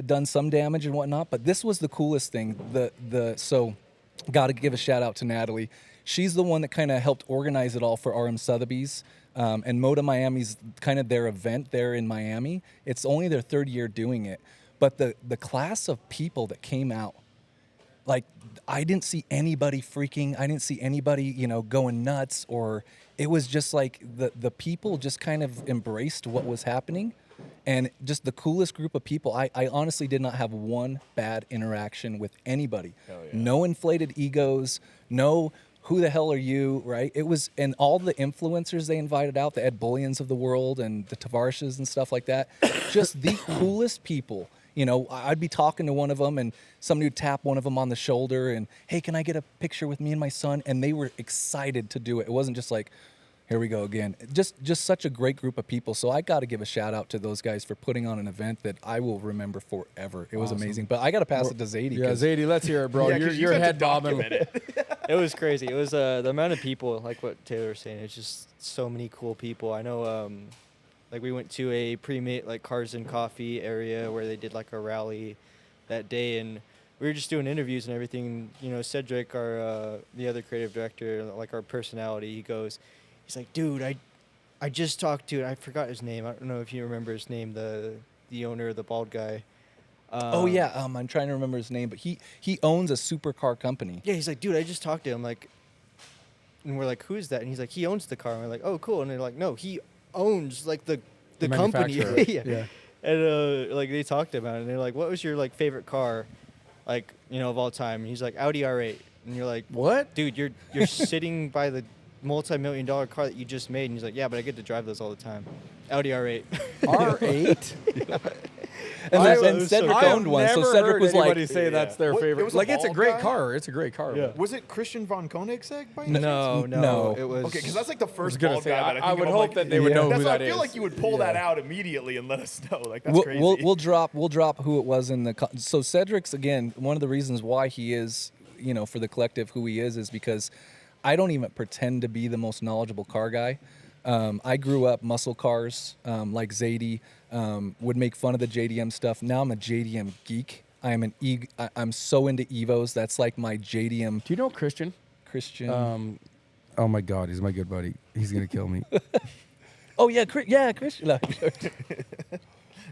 done some damage and whatnot, but this was the coolest thing. So got to give a shout out to Natalie. She's the one that kind of helped organize it all for RM Sotheby's. And Moda Miami's kind of their event there in Miami. It's only their 3rd year doing it. But the class of people that came out, like, I didn't see anybody freaking. I didn't see anybody, going nuts. Or it was just like the people just kind of embraced what was happening. And just the coolest group of people. I honestly did not have one bad interaction with anybody. Hell yeah. No inflated egos. No, who the hell are you, right? It was, and all the influencers they invited out, the Ed Bullions of the world and the Tavareshes and stuff like that, just the coolest people. I'd be talking to one of them and somebody would tap one of them on the shoulder and, hey, can I get a picture with me and my son? And they were excited to do it. It wasn't just like, here we go again. Just such a great group of people. So I got to give a shout out to those guys for putting on an event that I will remember forever. It was amazing. But I got to pass it to Zady. Yeah, 'cause- Zadie, let's hear it, bro. Yeah, 'cause you you're got to head bobbing. document it. It was crazy. It was the amount of people, like what Taylor was saying. It's just so many cool people. I know, like we went to a pre-made like cars and coffee area where they did like a rally that day, and we were just doing interviews and everything. Cedric, our the other creative director, like our personality, he's like, dude, I just talked to, I forgot his name. I don't know if you remember his name, the owner, the bald guy. Oh yeah, I'm trying to remember his name, but he owns a supercar company. Yeah, he's like, dude, I just talked to him. Like, and we're like, who's that? And he's like, he owns the car. And we're like, oh, cool. And they're like, no, he owns like the company. manufacturer. Yeah. And like they talked about it. And they're like, what was your like favorite car, like of all time? And he's like, Audi R8. And you're like, What? dude, you're sitting by the multi-million-dollar car that you just made. And he's like, yeah, but I get to drive those all the time. Audi R8. R8? And Cedric owned one, so Cedric was like, anybody say that's their What, it favorite. was a Like, it's a bald great guy? car. It's a great car. Yeah. Was it Christian von Koenigsegg by any chance? No, it was. Okay, because that's like the I was first gonna bald say, guy that I I think would of. hope Like, that they would know that's who why that I feel is. like you would pull that out immediately and let us know. Like that's crazy. we'll drop who it was in the. So Cedric's, again, one of the reasons why he is, for the collective who he is because I don't even pretend to be the most knowledgeable car guy. I grew up muscle cars, like Zady, would make fun of the JDM stuff. Now I'm a JDM geek. I'm so into Evos. That's like my JDM Do you know Christian? Christian. Oh my God, he's my good buddy. He's gonna kill me. Oh yeah, Christian. No,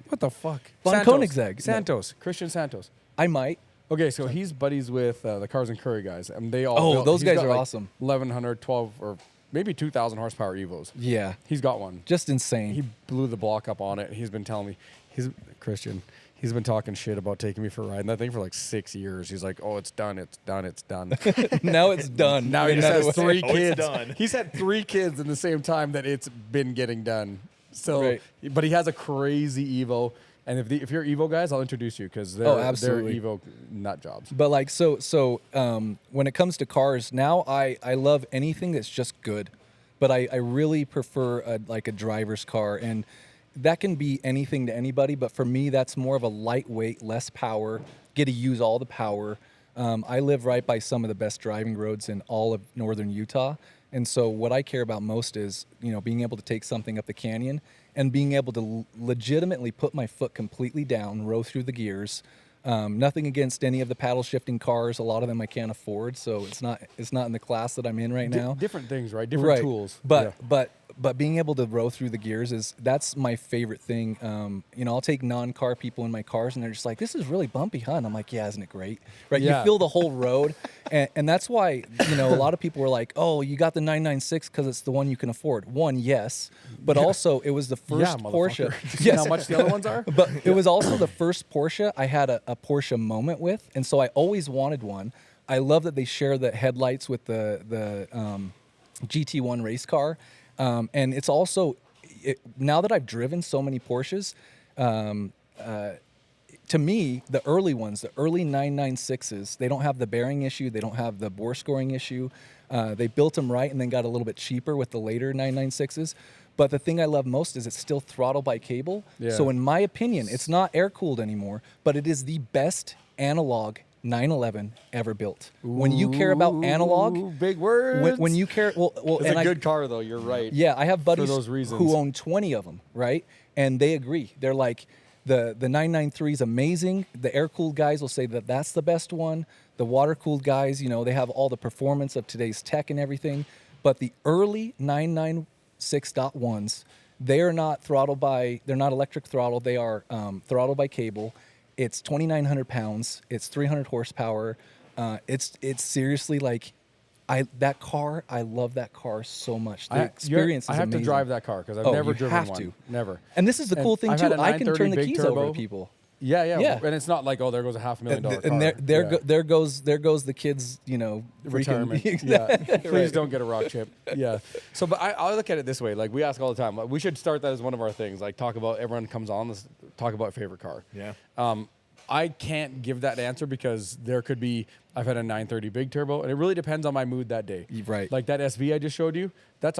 What the fuck? Von Koenigsegg. Santos. Christian Santos. I might. Okay, so he's buddies with the Cars and Curry guys, and they all. Oh, those he's guys got, are like, awesome. 1,100, 12, or maybe 2,000 horsepower Evos. Yeah, He's got one. just insane. He blew the block up on it. He's been telling me, he's been talking shit about taking me for a ride in that thing for like 6 years. He's like, oh, it's done. Now it's done. Now he In just another has way. 3 Oh, it's kids. done. He's had 3 kids in the same time that it's been getting done. So, Right. but he has a crazy Evo. And if you're Evo guys, I'll introduce you because they're absolutely. Evo nut jobs. But like when it comes to cars, now I love anything that's just good. But I really prefer a driver's car, and that can be anything to anybody. But for me, that's more of a lightweight, less power, get to use all the power. I live right by some of the best driving roads in all of northern Utah. And so what I care about most is, being able to take something up the canyon and being able to legitimately put my foot completely down, row through the gears. Nothing against any of the paddle shifting cars. A lot of them I can't afford, so it's not in the class that I'm in right now. Different things, right? Different tools. But being able to row through the gears that's my favorite thing. I'll take non-car people in my cars, and they're just like, "This is really bumpy, huh?" And I'm like, "Yeah, isn't it great?" Right? Yeah. You feel the whole road, and that's why a lot of people were like, "Oh, you got the 996 because it's the one you can afford." One, yes, but also it was the first Porsche. Motherfucker. You see how much the other ones are? But it was also the first Porsche I had a Porsche moment with, and so I always wanted one. I love that they share the headlights with the GT1 race car, and it's also now that I've driven so many Porsches, to me the early ones, the early 996s, they don't have the bearing issue, they don't have the bore scoring issue. They built them right and then got a little bit cheaper with the later 996s. But the thing I love most is it's still throttle by cable. Yeah. So in my opinion, it's not air-cooled anymore, but it is the best analog 911 ever built. When you care about analog, Ooh, big words. when you care, well, It's and a good car, though. You're right. yeah, I have buddies those reasons. who own 20 of them, right? And they agree. They're like, the 993 is amazing. The air-cooled guys will say that that's the best one. The water-cooled guys, they have all the performance of today's tech and everything. But the early 996.1s, they're not electric throttle. They are throttle by cable. It's 2,900 pounds. It's 300 horsepower. It's seriously like, I love that car so much. The experience is I have amazing. to drive that car because I've Oh, never you driven have one. to. Never. And this is the cool thing I've too. had a I can turn 930 the big keys turbo. over to people. Yeah. Yeah. And it's not like, there goes a $500,000 And car. there goes the kids, freaking- Retirement. Exactly. Yeah. Please don't get a rock chip. Yeah. So, but I look at it this way. Like, we ask all the time. Like, we should start that as one of our things. Like, everyone comes on, let's talk about favorite car. Yeah. I can't give that answer because there could be, I've had a 930 big turbo, and it really depends on my mood that day. Right. Like that SV I just showed you, that's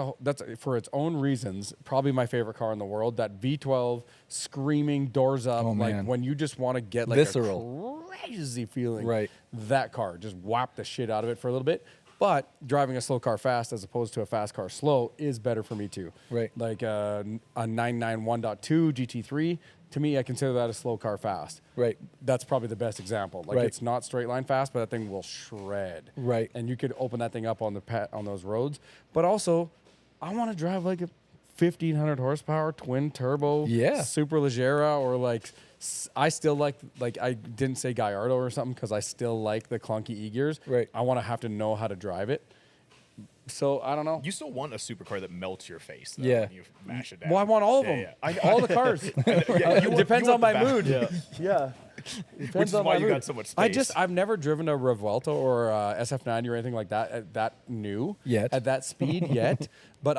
for its own reasons, probably my favorite car in the world. That V12 screaming, doors up, Oh, like man. when you just want to get like Visceral. a crazy feeling. Right. That car, just whap the shit out of it for a little bit. But driving a slow car fast as opposed to a fast car slow is better for me too. Right. Like a 991.2 GT3, to me, I consider that a slow car fast. Right. That's probably the best example. Like, Right. it's not straight line fast, but that thing will shred. Right. And you could open that thing up on on those roads. But also, I want to drive like a 1,500 horsepower twin turbo, Yeah. Super Leggera, or like I still like I didn't say Gallardo or something because I still like the clunky e-gears. Right. I want to have to know how to drive it. So I don't know. You still want a supercar that melts your face, though, Yeah. when you mash it down. Well, I want all of them. All the cars. It depends on my mood. Yeah. Which is why you got so much space. I've never driven a Revuelto or a SF90 or anything like that at that new Yet. at that speed yet. But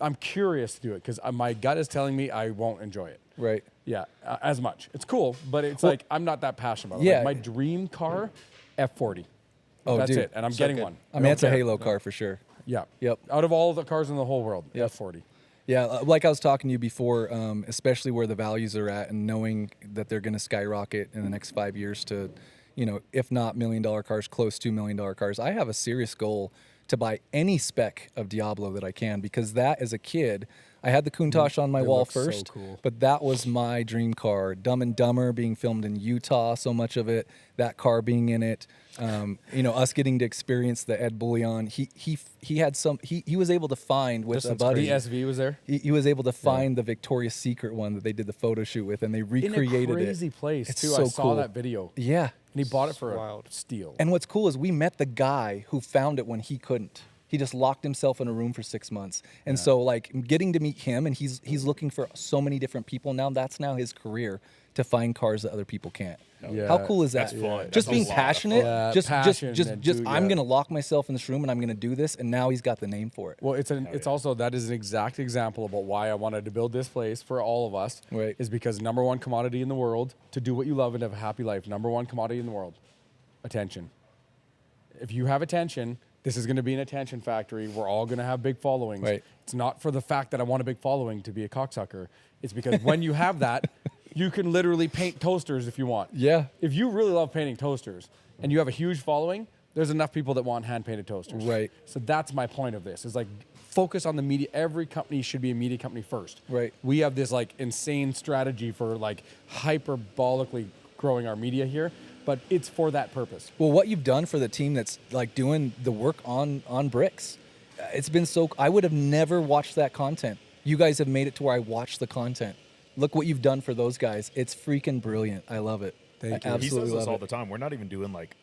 I'm curious to do it because my gut is telling me I won't enjoy it. Right. Yeah, as much. It's cool, but it's like I'm not that passionate about it. Yeah. Like, my dream car, F40. Oh, That's dude. it, and I'm So getting good. one. I mean, it's a Halo car for sure. Yeah. Yep. Out of all the cars in the whole world, F40. Yeah, like I was talking to you before, especially where the values are at, and knowing that they're going to skyrocket in the next 5 years to, if not $1 million cars, close to $1 million cars. I have a serious goal to buy any spec of Diablo that I can, because that as a kid, I had the Countach on my They wall look so first, cool. but that was my dream car. Dumb and Dumber being filmed in Utah, so much of it, that car being in it. Us getting to experience the Ed Bullion. He had some. He was able to find with a buddy. The SV was there. He was able to find the Victoria's Secret one that they did the photo shoot with, and they recreated in a crazy it. place It's too. so I saw cool. that video. Yeah. And he bought it for Wild. a steal. And what's cool is we met the guy who found it when he couldn't. He just locked himself in a room for 6 months. And so like getting to meet him, and he's looking for so many different people now. That's now his career, to find cars that other people can't. Yeah. How cool is that? That's fun. Just That's a being lot of passionate. fun. Just Passion just and just do- I'm yeah. gonna lock myself in this room and I'm gonna do this. And now he's got the name for it. Well, it's also that is an exact example about why I wanted to build this place for all of us. Right. Is because number one commodity in the world to do what you love and have a happy life. Number one commodity in the world, attention. If you have attention, this is going to be an attention factory. We're all going to have big followings. Right. It's not for the fact that I want a big following to be a cocksucker. It's because when you have that, you can literally paint toasters if you want. Yeah. If you really love painting toasters and you have a huge following, there's enough people that want hand-painted toasters. Right. So that's my point of this. Is like focus on the media. Every company should be a media company first. Right. We have this like insane strategy for like hyperbolically growing our media here, but it's for that purpose. Well, what you've done for the team that's like doing the work on bricks, it's been so. I would have never watched that content. You guys have made it to where I watch the content. Look what you've done for those guys. It's freaking brilliant. I love it. Thank I you. He absolutely says this love all it. the time. We're not even doing like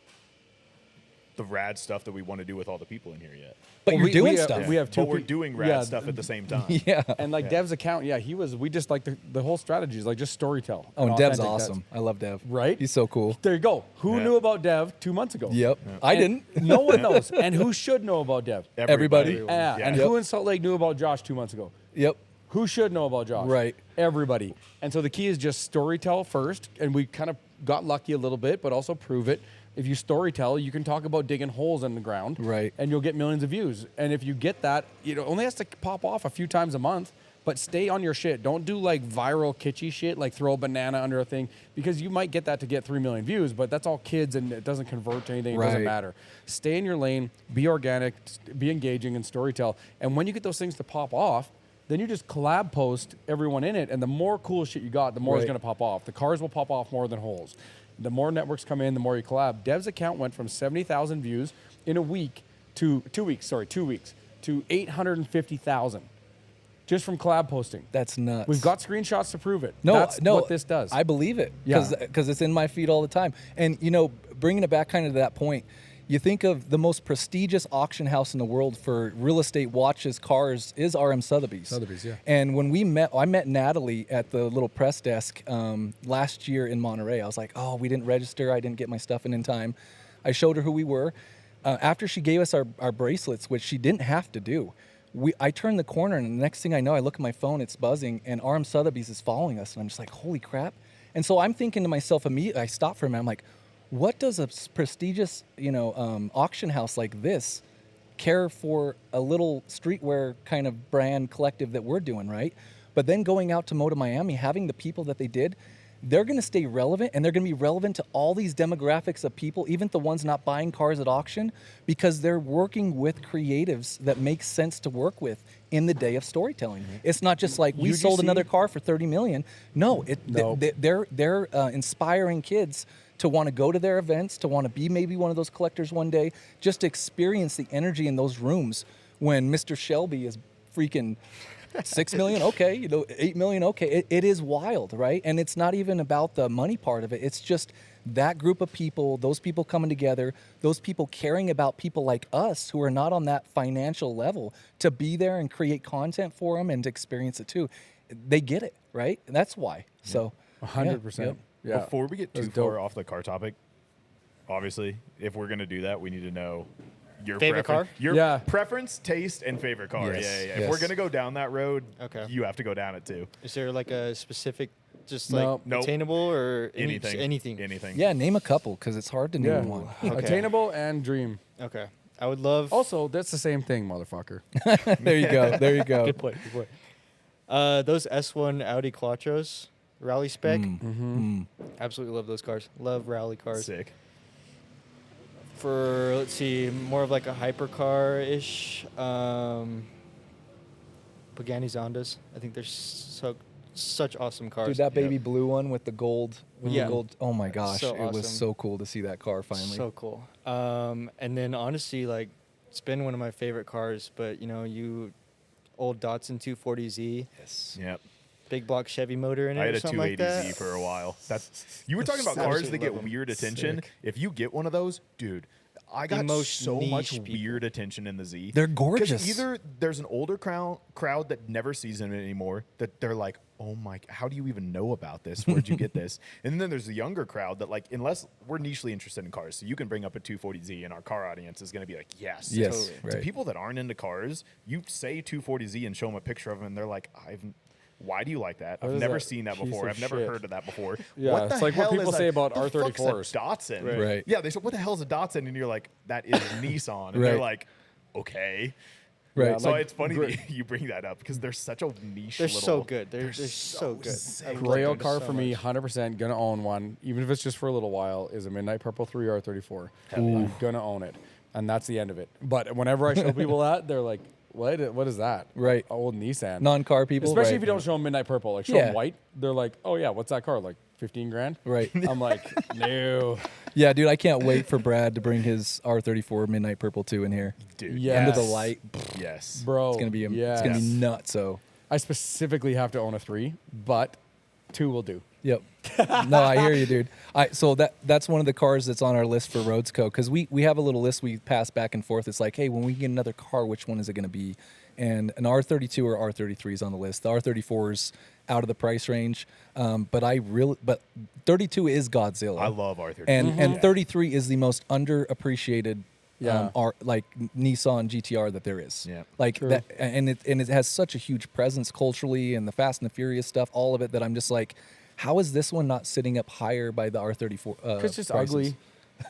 the rad stuff that we want to do with all the people in here yet. But Well, you're we- doing we, stuff. we have two But we're pe- doing rad yeah, stuff at the same time. Yeah. And like Dev's account, we just like the whole strategy is like just storytell. Oh, and and Dev's authentic. awesome. I love Dev. Right? He's so cool. There you go. Who Yeah. knew about Dev 2 months ago? Yep. I And didn't. No one knows. And who should know about Dev? Everybody. Yeah. And Yep. who in Salt Lake knew about Josh 2 months ago? Yep. Who should know about Josh? Right. Everybody. And so the key is just storytell first. And we kind of got lucky a little bit, but also prove it. If you storytell, you can talk about digging holes in the ground. Right. And you'll get millions of views. And if you get that, it only has to pop off a few times a month. But stay on your shit. Don't do like viral kitschy shit, like throw a banana under a thing, because you might get that to get 3 million views, but that's all kids and it doesn't convert to anything. It doesn't Right. matter. Stay in your lane, be organic, be engaging, and storytell. And when you get those things to pop off, then you just collab post everyone in it, and the more cool shit you got, the more it's Right. going to pop off. The cars will pop off more than holes. The more networks come in, the more you collab. Dev's account went from 70,000 views in a week to 2 weeks, to 850,000 just from collab posting. That's nuts. We've got screenshots to prove it. No, That's no, what this does. I believe it Yeah. because it's in my feed all the time. And bringing it back kind of to that point, you think of the most prestigious auction house in the world for real estate, watches, cars is RM Sotheby's. Sotheby's, yeah. And when I met Natalie at the little press desk last year in Monterey. I was like, oh, we didn't register. I didn't get my stuff in time. I showed her who we were. After she gave us our bracelets, which she didn't have to do, I turned the corner, and the next thing I know, I look at my phone, it's buzzing, and RM Sotheby's is following us, and I'm just like, holy crap. And so I'm thinking to myself immediately, I stop for a minute, I'm like, what does a prestigious, auction house like this care for a little streetwear kind of brand collective that we're doing, right? But then going out to Moto Miami, having the people that they did, they're going to stay relevant, and they're going to be relevant to all these demographics of people, even the ones not buying cars at auction, because they're working with creatives that make sense to work with in the day of storytelling. It's not just like we sold another car for 30 million. No, No. they're inspiring kids to want to go to their events, to want to be maybe one of those collectors one day, just to experience the energy in those rooms when Mr. Shelby is freaking 6 million, okay, 8 million, okay. It is wild, right? And it's not even about the money part of it. It's just that group of people, those people coming together, those people caring about people like us who are not on that financial level to be there and create content for them and to experience it too. They get it, right? And that's why. So 100%. yep. Yeah. Before we get too That's far dope. off the car topic, obviously, if we're gonna do that, we need to know your Favorite car? Your Yeah. preference, taste, and favorite car. Yes, Yeah. If yes. we're gonna go down that road, Okay. you have to go down it too. Is there like a specific, just No. like Nope. attainable or Anything. Anything. Anything. Yeah, name a couple because it's hard to name Yeah. one. Okay. Attainable and dream. Okay. I would love. Also, that's the same thing, motherfucker. There you go. There you go. Good point. Good point. Those S1 Audi Quattros, rally spec. Absolutely love those cars. Love rally cars. Sick. For let's see, more of like a hypercar ish. Pagani Zondas. I think they're such awesome cars. Dude, that baby blue one with the gold. Yeah. The gold. Oh my gosh, So it was awesome. so cool to see that car finally. So cool. And then honestly, like, it's been one of my favorite cars. But you old Datsun 240Z, Yes. Yep. big block Chevy motor in it. I had or a something like 280Z that. for a while. You were talking about Absolutely cars that get love 'em. weird attention. Sick. If you get one of those, dude, I got most so much niche people. weird attention in the Z. They're 'Cause gorgeous. Either there's an older crowd that never sees them anymore, that they're like, oh my, how do you even know about this? Where'd you get this? And then there's the younger crowd that, like, unless we're nichely interested in cars, so you can bring up a 240Z and our car audience is going to be like, yes. Yes, Totally. To right. people that aren't into cars, you say 240Z and show them a picture of them, and they're like, why do you like that? What I've is never that seen that piece before. of I've never shit? heard of that before. Yeah, what it's the like what hell people is say a- about the fuck's a R34s. Datsun. Right. Yeah, they said, what the hell is a Datsun? And you're like, that is Nissan. And Right. they're like, okay. Right. Yeah, So like, it's funny gray- that you bring that up because they're such a niche They're little... so good. They're so good. sick. I love Grail them car so for me, much. 100% gonna own one, even if it's just for a little while, is a Midnight Purple 3R34. I'm gonna own it, and that's the end of it. But whenever I show people that, they're like, "What? What is that?" Right. Old Nissan. Non-car people, Especially right. if you don't show them Midnight Purple, like show Yeah. them white. They're like, "Oh yeah, what's that car? Like 15 grand?" Right. I'm like, "No." Yeah, dude, I can't wait for Brad to bring his R34 Midnight Purple 2 in here. Dude, Yeah. Under the Yes. light, yes. Bro, it's gonna be yes. it's gonna be nuts. So, I specifically have to own a 3, but 2 will do. yep. No, I hear you, dude. So that's one of the cars that's on our list for Roads Co. Because we have a little list we pass back and forth. It's like, hey, when we get another car, which one is it going to be? And an R32 or R33 is on the list. The R34 is out of the price range, but 32 is Godzilla. I love R32. and 33 is the most underappreciated Yeah. Nissan GTR that there is. Yeah. Like True. that, and it has such a huge presence culturally, and the Fast and the Furious stuff, all of it, that I'm just like, how is this one not sitting up higher by the R34? Because it's just prices?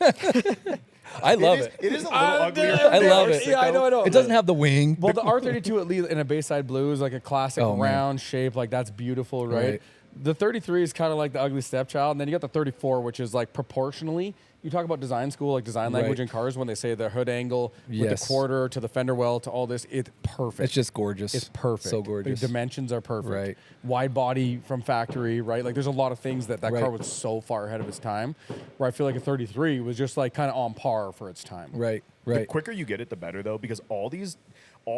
ugly. I love it. It is a little uglier. I love it. Yeah, I know. It doesn't have the wing. Well, the R32 at least in a Bayside Blue is like a classic Oh, man. round shape. Like that's beautiful, right? Right. The 33 is kind of like the ugly stepchild, and then you got the 34, which is like proportionally. You talk about design school, like design language Right. in cars, when they say the hood angle with Yes. the quarter to the fender well to all this, it's perfect. It's just gorgeous. It's perfect. So gorgeous. The dimensions are perfect. Right. Wide body from factory, right? Like there's a lot of things that car Right. was so far ahead of its time, where I feel like a 33 was just like kind of on par for its time. Right. The Right. quicker you get it, the better, though, because all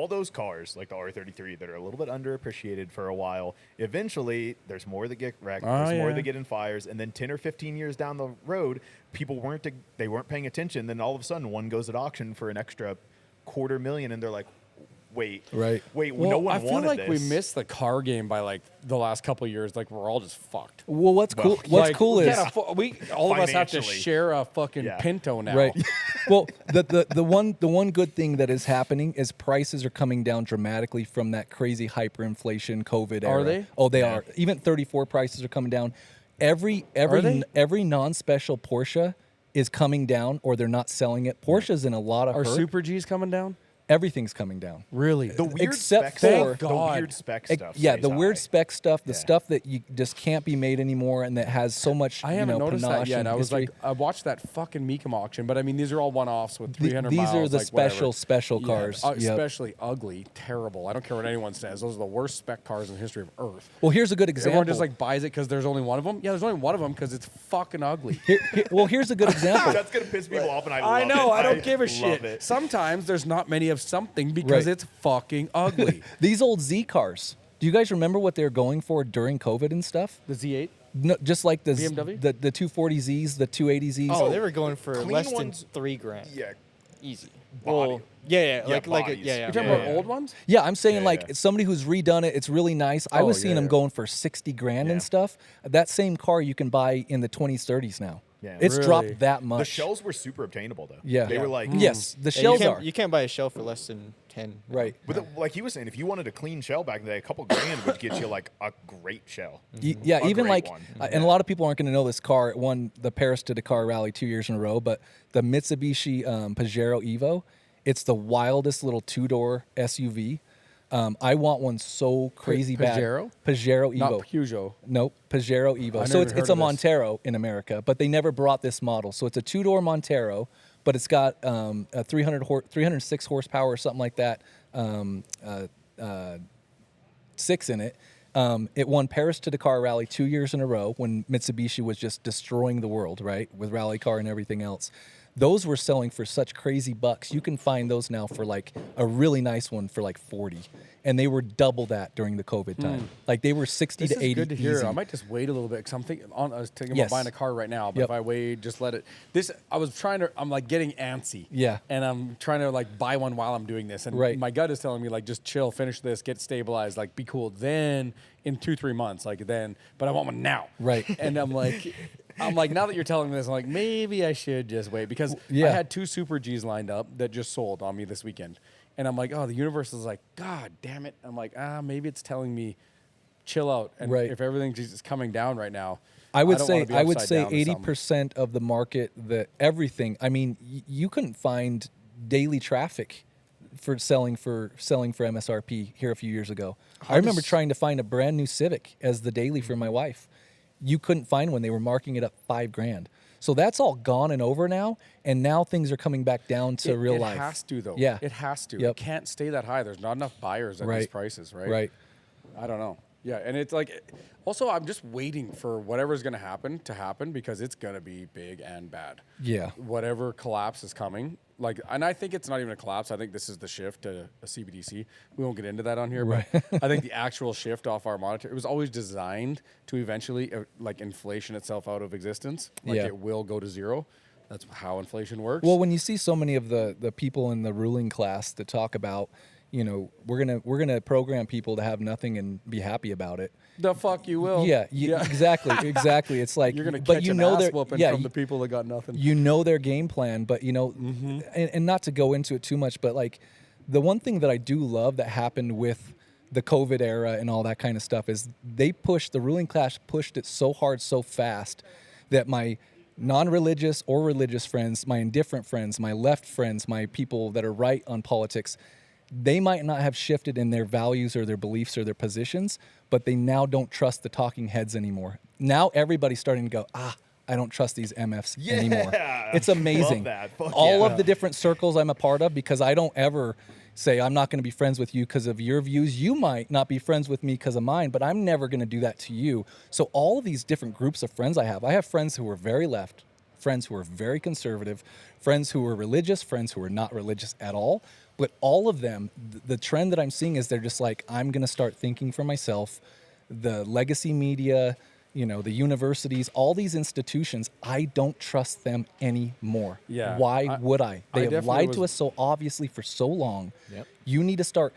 those cars, like the R33, that are a little bit underappreciated for a while, eventually there's more that get wrecked, there's more yeah. that get in fires, and then 10 or 15 years down the road, people weren't paying attention. Then all of a sudden, one goes at auction for an extra $250,000, and they're like, wait, Right. no Well, one I feel wanted like we this. missed the car game by like the last couple of years. Like we're all just fucked. Well, what's Well, cool? What's Like, cool we is can't we all of us have to Financially. share a fucking Yeah. Pinto now. Right. Well, the one good thing that is happening is prices are coming down dramatically from that crazy hyperinflation COVID era. Are they? Oh, they Yeah. are. Even 34 prices are coming down. Every they? every non-special Porsche is coming down, or they're not selling it. Porsche's in a lot of Are hurt. Super G's coming down? Everything's coming down. Really? The weird Except spec for- stuff, the God. weird spec Ex- stuff. yeah, stays the weird high. spec stuff, the Yeah. stuff that you just can't be made anymore, and that has so much. I haven't noticed that panache yet. and I was history. like, I watched that fucking Mecum auction, but I mean, these are all one-offs with 300 these miles. are the like, whatever. special Yeah, cars. Yep. especially ugly, terrible. I don't care what anyone says. Those are the worst spec cars in the history of Earth. Well, here's a good example. Everyone just like buys it because there's only one of them. Yeah, there's only one of them because it's fucking ugly. Well, here's a good example. That's gonna piss people off, and I I love know. it. I don't give a love shit. it. Sometimes there's not many of something because Right. it's fucking ugly. These old Z cars. Do you guys remember what they were going for during COVID and stuff? The Z8. No, just like the BMW? the 240Zs, the 280Zs. Oh, they were going for clean less than ones- $3,000. Yeah, Easy. Body. Well, yeah, Yeah, like bodies. yeah. You're talking Yeah, about yeah. old ones? Yeah, I'm saying Yeah, like yeah. somebody who's redone it. It's really nice. I Oh, was seeing yeah, them yeah. going for 60 grand Yeah. and stuff. That same car you can buy in the 20s, 30s now. Yeah. It's Really? dropped that the much. shells were super obtainable, though. Yeah. they Yeah. were like, Yes, the Yeah, shells are. you can't buy a shell for less than 10. Right. But like he was saying, if you wanted a clean shell back in the day, a couple grand would get you like a great shell. Yeah, A even great like, one. and a lot of people aren't going to know this car. It won the Paris to Dakar Rally 2 years in a row, but the Mitsubishi Pajero Evo, it's the wildest little two-door SUV. I want one so crazy Pajero? bad. Pajero Evo. Not Peugeot. Nope, Pajero Evo. I So never it's heard a of this. Montero in America, but they never brought this model. So it's a two-door Montero, but it's got a 306 horsepower or something like that. 6 in it. It won Paris to Dakar Rally 2 years in a row when Mitsubishi was just destroying the world, right, with rally car and everything else. Those were selling for such crazy bucks. You can find those now for like a really nice one for like 40, and they were double that during the COVID time. Like they were 60 This to 80. is good to hear. easy. I might just wait a little bit because I was thinking Yes. about buying a car right now. But Yep. if I wait, just let it. I'm like getting antsy. Yeah. And I'm trying to like buy one while I'm doing this. And Right. my gut is telling me like just chill, finish this, get stabilized, like be cool. Then in 2-3 months, like then. But I want one now. Right. And I'm like, now that you're telling me this, I'm like, maybe I should just wait because Yeah. I had 2 Super Gs lined up that just sold on me this weekend. And I'm like, oh, the universe is like, God damn it. I'm like, maybe it's telling me chill out. And Right. if everything's just coming down right now, I would don't say wanna be upside down to 80% of the market, everything. I mean, you couldn't find daily traffic for selling for MSRP here a few years ago. I remember trying to find a brand new Civic as the daily for my wife. You couldn't find one. They were marking it up $5,000. So that's all gone and over now, and now things are coming back down to real life. It has to though. Yeah. It has to. Yep. It can't stay that high. There's not enough buyers at these Right. prices, right? Right. I don't know. Yeah, and it's like, also I'm just waiting for whatever's going to happen because it's going to be big and bad. Yeah. Whatever collapse is coming, like, and I think it's not even a collapse. I think this is the shift to a CBDC. We won't get into that on here, but I think the actual shift off our monetary, it was always designed to eventually like inflation itself out of existence. Like Yeah. it will go to zero. That's how inflation works. Well, when you see so many of the people in the ruling class that talk about, we're gonna program people to have nothing and be happy about it. the fuck you will. Yeah, exactly. It's like, You're gonna but catch you an know ass their whooping yeah, from the people that got nothing. you know their game plan, but and not to go into it too much, but like the one thing that I do love that happened with the COVID era and all that kind of stuff is the ruling class pushed it so hard, so fast that my non-religious or religious friends, my indifferent friends, my left friends, my people that are right on politics, they might not have shifted in their values or their beliefs or their positions, but they now don't trust the talking heads anymore. Now everybody's starting to go, I don't trust these MFs anymore. It's amazing. Love that. Fuck All yeah. of the different circles I'm a part of, because I don't ever say I'm not going to be friends with you because of your views. You might not be friends with me because of mine, but I'm never going to do that to you. So all of these different groups of friends I have friends who are very left, friends who are very conservative, friends who are religious, friends who are not religious at all. But all of them, the trend that I'm seeing is they're just like, I'm going to start thinking for myself. The legacy media, the universities, all these institutions, I don't trust them anymore. Yeah, Why would I? They have definitely lied to was- us so obviously for so long. Yep. You need to start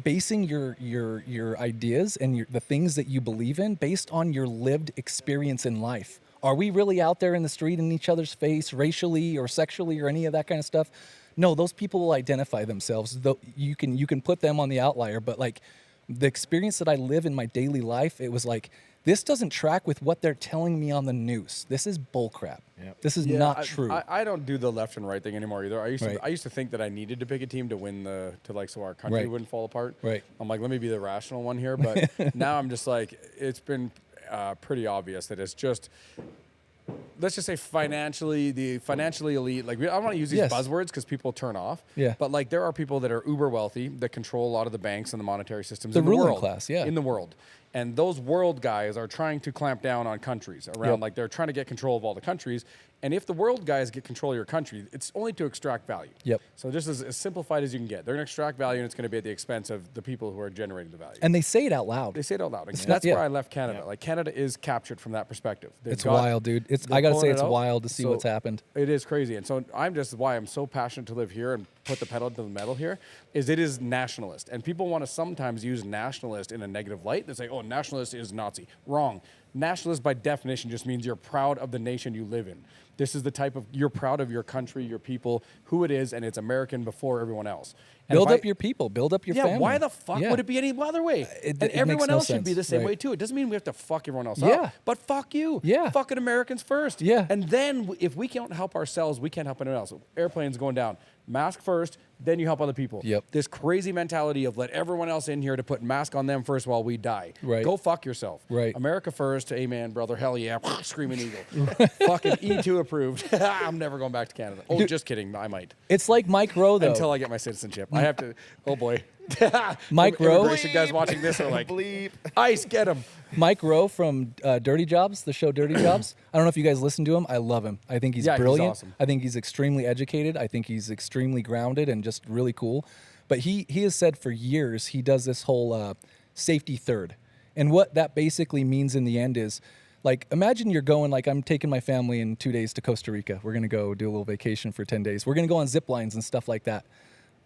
basing your ideas and the things that you believe in based on your lived experience in life. Are we really out there in the street in each other's face, racially or sexually or any of that kind of stuff? No, those people will identify themselves. Though you can put them on the outlier, but like the experience that I live in my daily life, it was like, this doesn't track with what they're telling me on the news. This is bullcrap. Yep. This is Yeah, not true. I don't do the left and right thing anymore either. Right. I used to think that I needed to pick a team to win so our country Right. wouldn't fall apart. Right. I'm like, let me be the rational one here. But now I'm just like, it's been pretty obvious that it's just, let's just say the financially elite. Like I don't want to use these Yes. buzzwords because people turn off. Yeah. But like there are people that are uber wealthy that control a lot of the banks and the monetary systems The in the ruling world. class, yeah. In the world. And those world guys are trying to clamp down on countries around, Yep. like they're trying to get control of all the countries. And if the world guys get control of your country, it's only to extract value. Yep. So just as simplified as you can get. They're going to extract value, and it's going to be at the expense of the people who are generating the value. and they say it out loud. They say it out loud. And not- that's yeah. where I left Canada. Like Canada is captured from that perspective. It's wild, dude. they're I gotta pulling say, it it's out. wild to see So what's happened. It is crazy. And so why I'm so passionate to live here and put the pedal to the metal here is it is nationalist. And people want to sometimes use nationalist in a negative light. They say, oh, nationalist is Nazi. Wrong. Nationalist by definition just means you're proud of the nation you live in. This is the type of, you're proud of your country, your people, who it is, and it's American before everyone else. And Build if up your people. Build up your yeah, family. why the fuck Yeah. would it be any other way? It And makes everyone no else should be sense. the same Right. way too. It doesn't mean we have to fuck everyone else Yeah. up, but fuck you. Yeah. Fucking Americans first. Yeah. And then if we can't help ourselves, we can't help anyone else. Airplanes going down. Mask first, then you help other people. Yep. This crazy mentality of let everyone else in here to put mask on them first while we die. Right. Go fuck yourself. Right. America first, amen, brother. Hell yeah. Screaming eagle. Fucking E to approved. I'm never going back to Canada. Oh, Dude. just kidding. I might. It's like Mike Rowe, though. Until I get my citizenship. I have to. Oh, boy. Mike Rowe. Immigration guys watching this are like, Bleep. ICE, get him. Mike Rowe from Dirty Jobs, the show Dirty Jobs. I don't know if you guys listen to him. I love him. I think he's Yeah, he's brilliant. awesome. I think he's extremely educated. I think he's extremely grounded and just really cool. But he has said for years he does this whole safety third. And what that basically means in the end is, like, imagine you're going, like, I'm taking my family in 2 days to Costa Rica. We're going to go do a little vacation for 10 days. We're going to go on zip lines and stuff like that.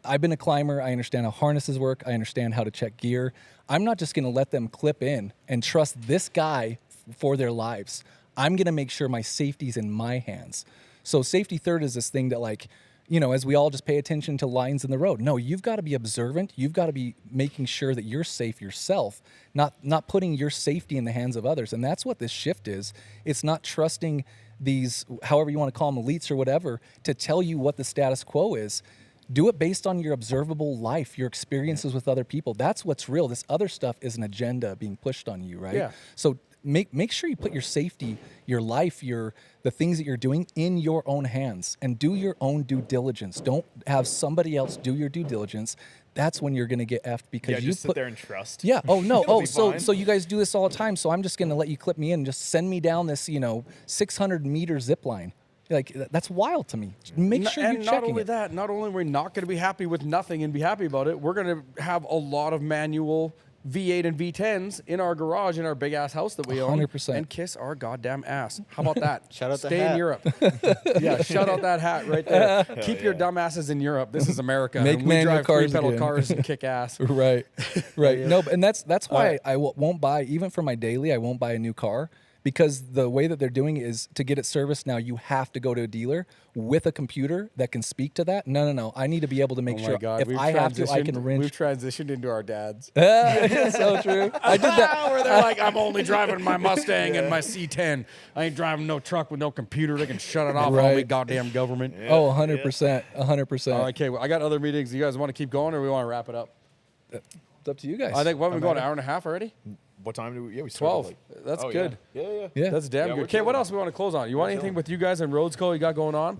I've been a climber. I understand how harnesses work. I understand how to check gear. I'm not just going to let them clip in and trust this guy for their lives. I'm going to make sure my safety's in my hands. So safety third is this thing that, like, you know, as we all just pay attention to lines in the road. No, you've got to be observant. You've got to be making sure that you're safe yourself, not putting your safety in the hands of others. And that's what this shift is. It's not trusting these, however you want to call them, elites or whatever, to tell you what the status quo is. Do it based on your observable life, your experiences with other people. That's what's real. This other stuff is an agenda being pushed on you, right? Yeah. So make sure you put your safety, your life, the things that you're doing in your own hands, and do your own due diligence. Don't have somebody else do your due diligence. That's when you're going to get effed because Yeah, you just sit there and trust. Yeah. Oh no. It'll Oh, be so fine. so you guys do this all the time. So I'm just going to let you clip me in and just send me down this 600-meter zip line. Like, that's wild to me. Make sure you're And checking not only it. that, not only are we not going to be happy with nothing and be happy about it, we're going to have a lot of manual V8 and V10s in our garage in our big ass house that we own 100%. and kiss our goddamn ass. How about that? Shout out the Stay hat. in Europe. Yeah, shout out that hat right there. Keep your dumb asses in Europe. This is America. Make and we manual drive cars three-pedal again. cars and kick ass. Right. Right. No, and that's why I won't buy, even for my daily, I won't buy a new car. Because the way that they're doing it is to get it serviced now, you have to go to a dealer with a computer that can speak to that. No. I need to be able to make Oh sure my God, if I have to, I can We've wrench. transitioned into our dads. So true. I did that. Where they're like, I'm only driving my Mustang and my C10. I ain't driving no truck with no computer. They can shut it off. All Right. me goddamn government. Oh, 100%. 100%. All right, okay, well, I got other meetings. You guys want to keep going or we want to wrap it up? It's up to you guys. I think, what, we've been going an hour and a half already? What time do we? Yeah, we started 12. like- That's Oh, good. Yeah. Yeah. That's damn Yeah, good. we're Okay, what chilling. else we want to close on? You want anything with you guys and Roads Co. you got going on?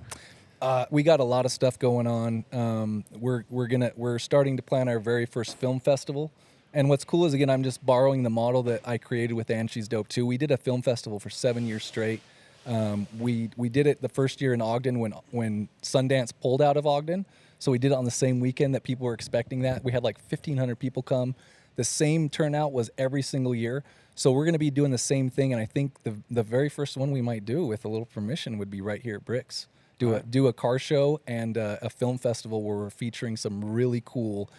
We got a lot of stuff going on. We're starting to plan our very first film festival. And what's cool is, again, I'm just borrowing the model that I created with And She's Dope too. We did a film festival for 7 years straight. We did it the first year in Ogden when Sundance pulled out of Ogden. So we did it on the same weekend that people were expecting that. We had like 1,500 people come. The same turnout was every single year. So we're going to be doing the same thing. And I think the very first one we might do, with a little permission, would be right here at Bricks. Do a car show and a film festival where we're featuring some really cool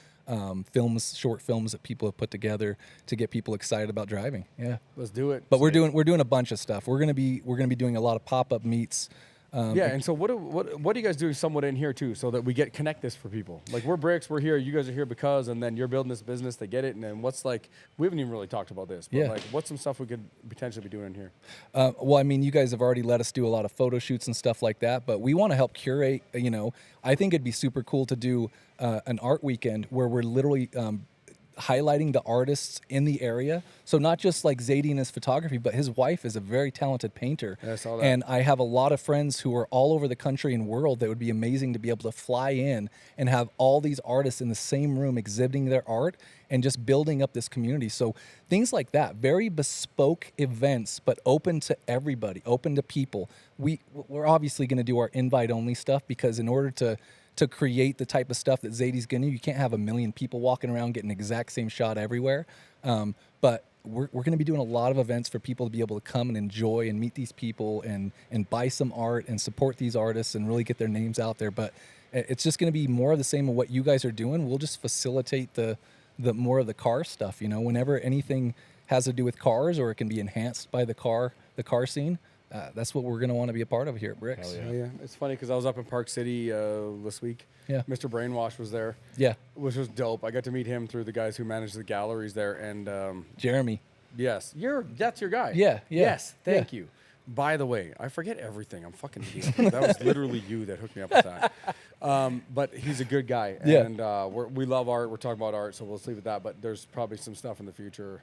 short films that people have put together to get people excited about driving. Yeah. Let's do it. But we're doing a bunch of stuff. We're gonna be doing a lot of pop-up meets. Yeah, and so what are you guys doing somewhat in here too, so that we connect this for people? Like, we're Bricks, we're here, you guys are here because, and then you're building this business, they get it, and then what's like, we haven't even really talked about this, but Yeah. like, what's some stuff we could potentially be doing in here? Well, I mean, you guys have already let us do a lot of photo shoots and stuff like that, but we want to help curate. I think it'd be super cool to do an art weekend where we're literally highlighting the artists in the area. So not just like Zady and his photography, but his wife is a very talented painter. Yeah, I saw that. And I have a lot of friends who are all over the country and world that would be amazing to be able to fly in and have all these artists in the same room exhibiting their art and just building up this community. So things like that, very bespoke events, but open to everybody, open to people. We're obviously going to do our invite only stuff, because in order to create the type of stuff that Zady's going to, you can't have 1 million people walking around getting the exact same shot everywhere. But we're going to be doing a lot of events for people to be able to come and enjoy and meet these people and buy some art and support these artists and really get their names out there. But it's just going to be more of the same of what you guys are doing. We'll just facilitate the more of the car stuff. Whenever anything has to do with cars or it can be enhanced by the car scene, that's what we're going to want to be a part of here at Bricks. Hell Oh, yeah, it's funny because I was up in Park City this week. Yeah. Mr. Brainwash was there. Yeah. Which was dope. I got to meet him through the guys who manage the galleries there, and Jeremy. yes, that's your guy. Yeah, yeah, Yes, thank yeah. you. By the way, I forget everything. I'm fucking idiot. That was literally you that hooked me up with that. But he's a good guy, Yeah. and we love art. We're talking about art, so we'll just leave it at that. But there's probably some stuff in the future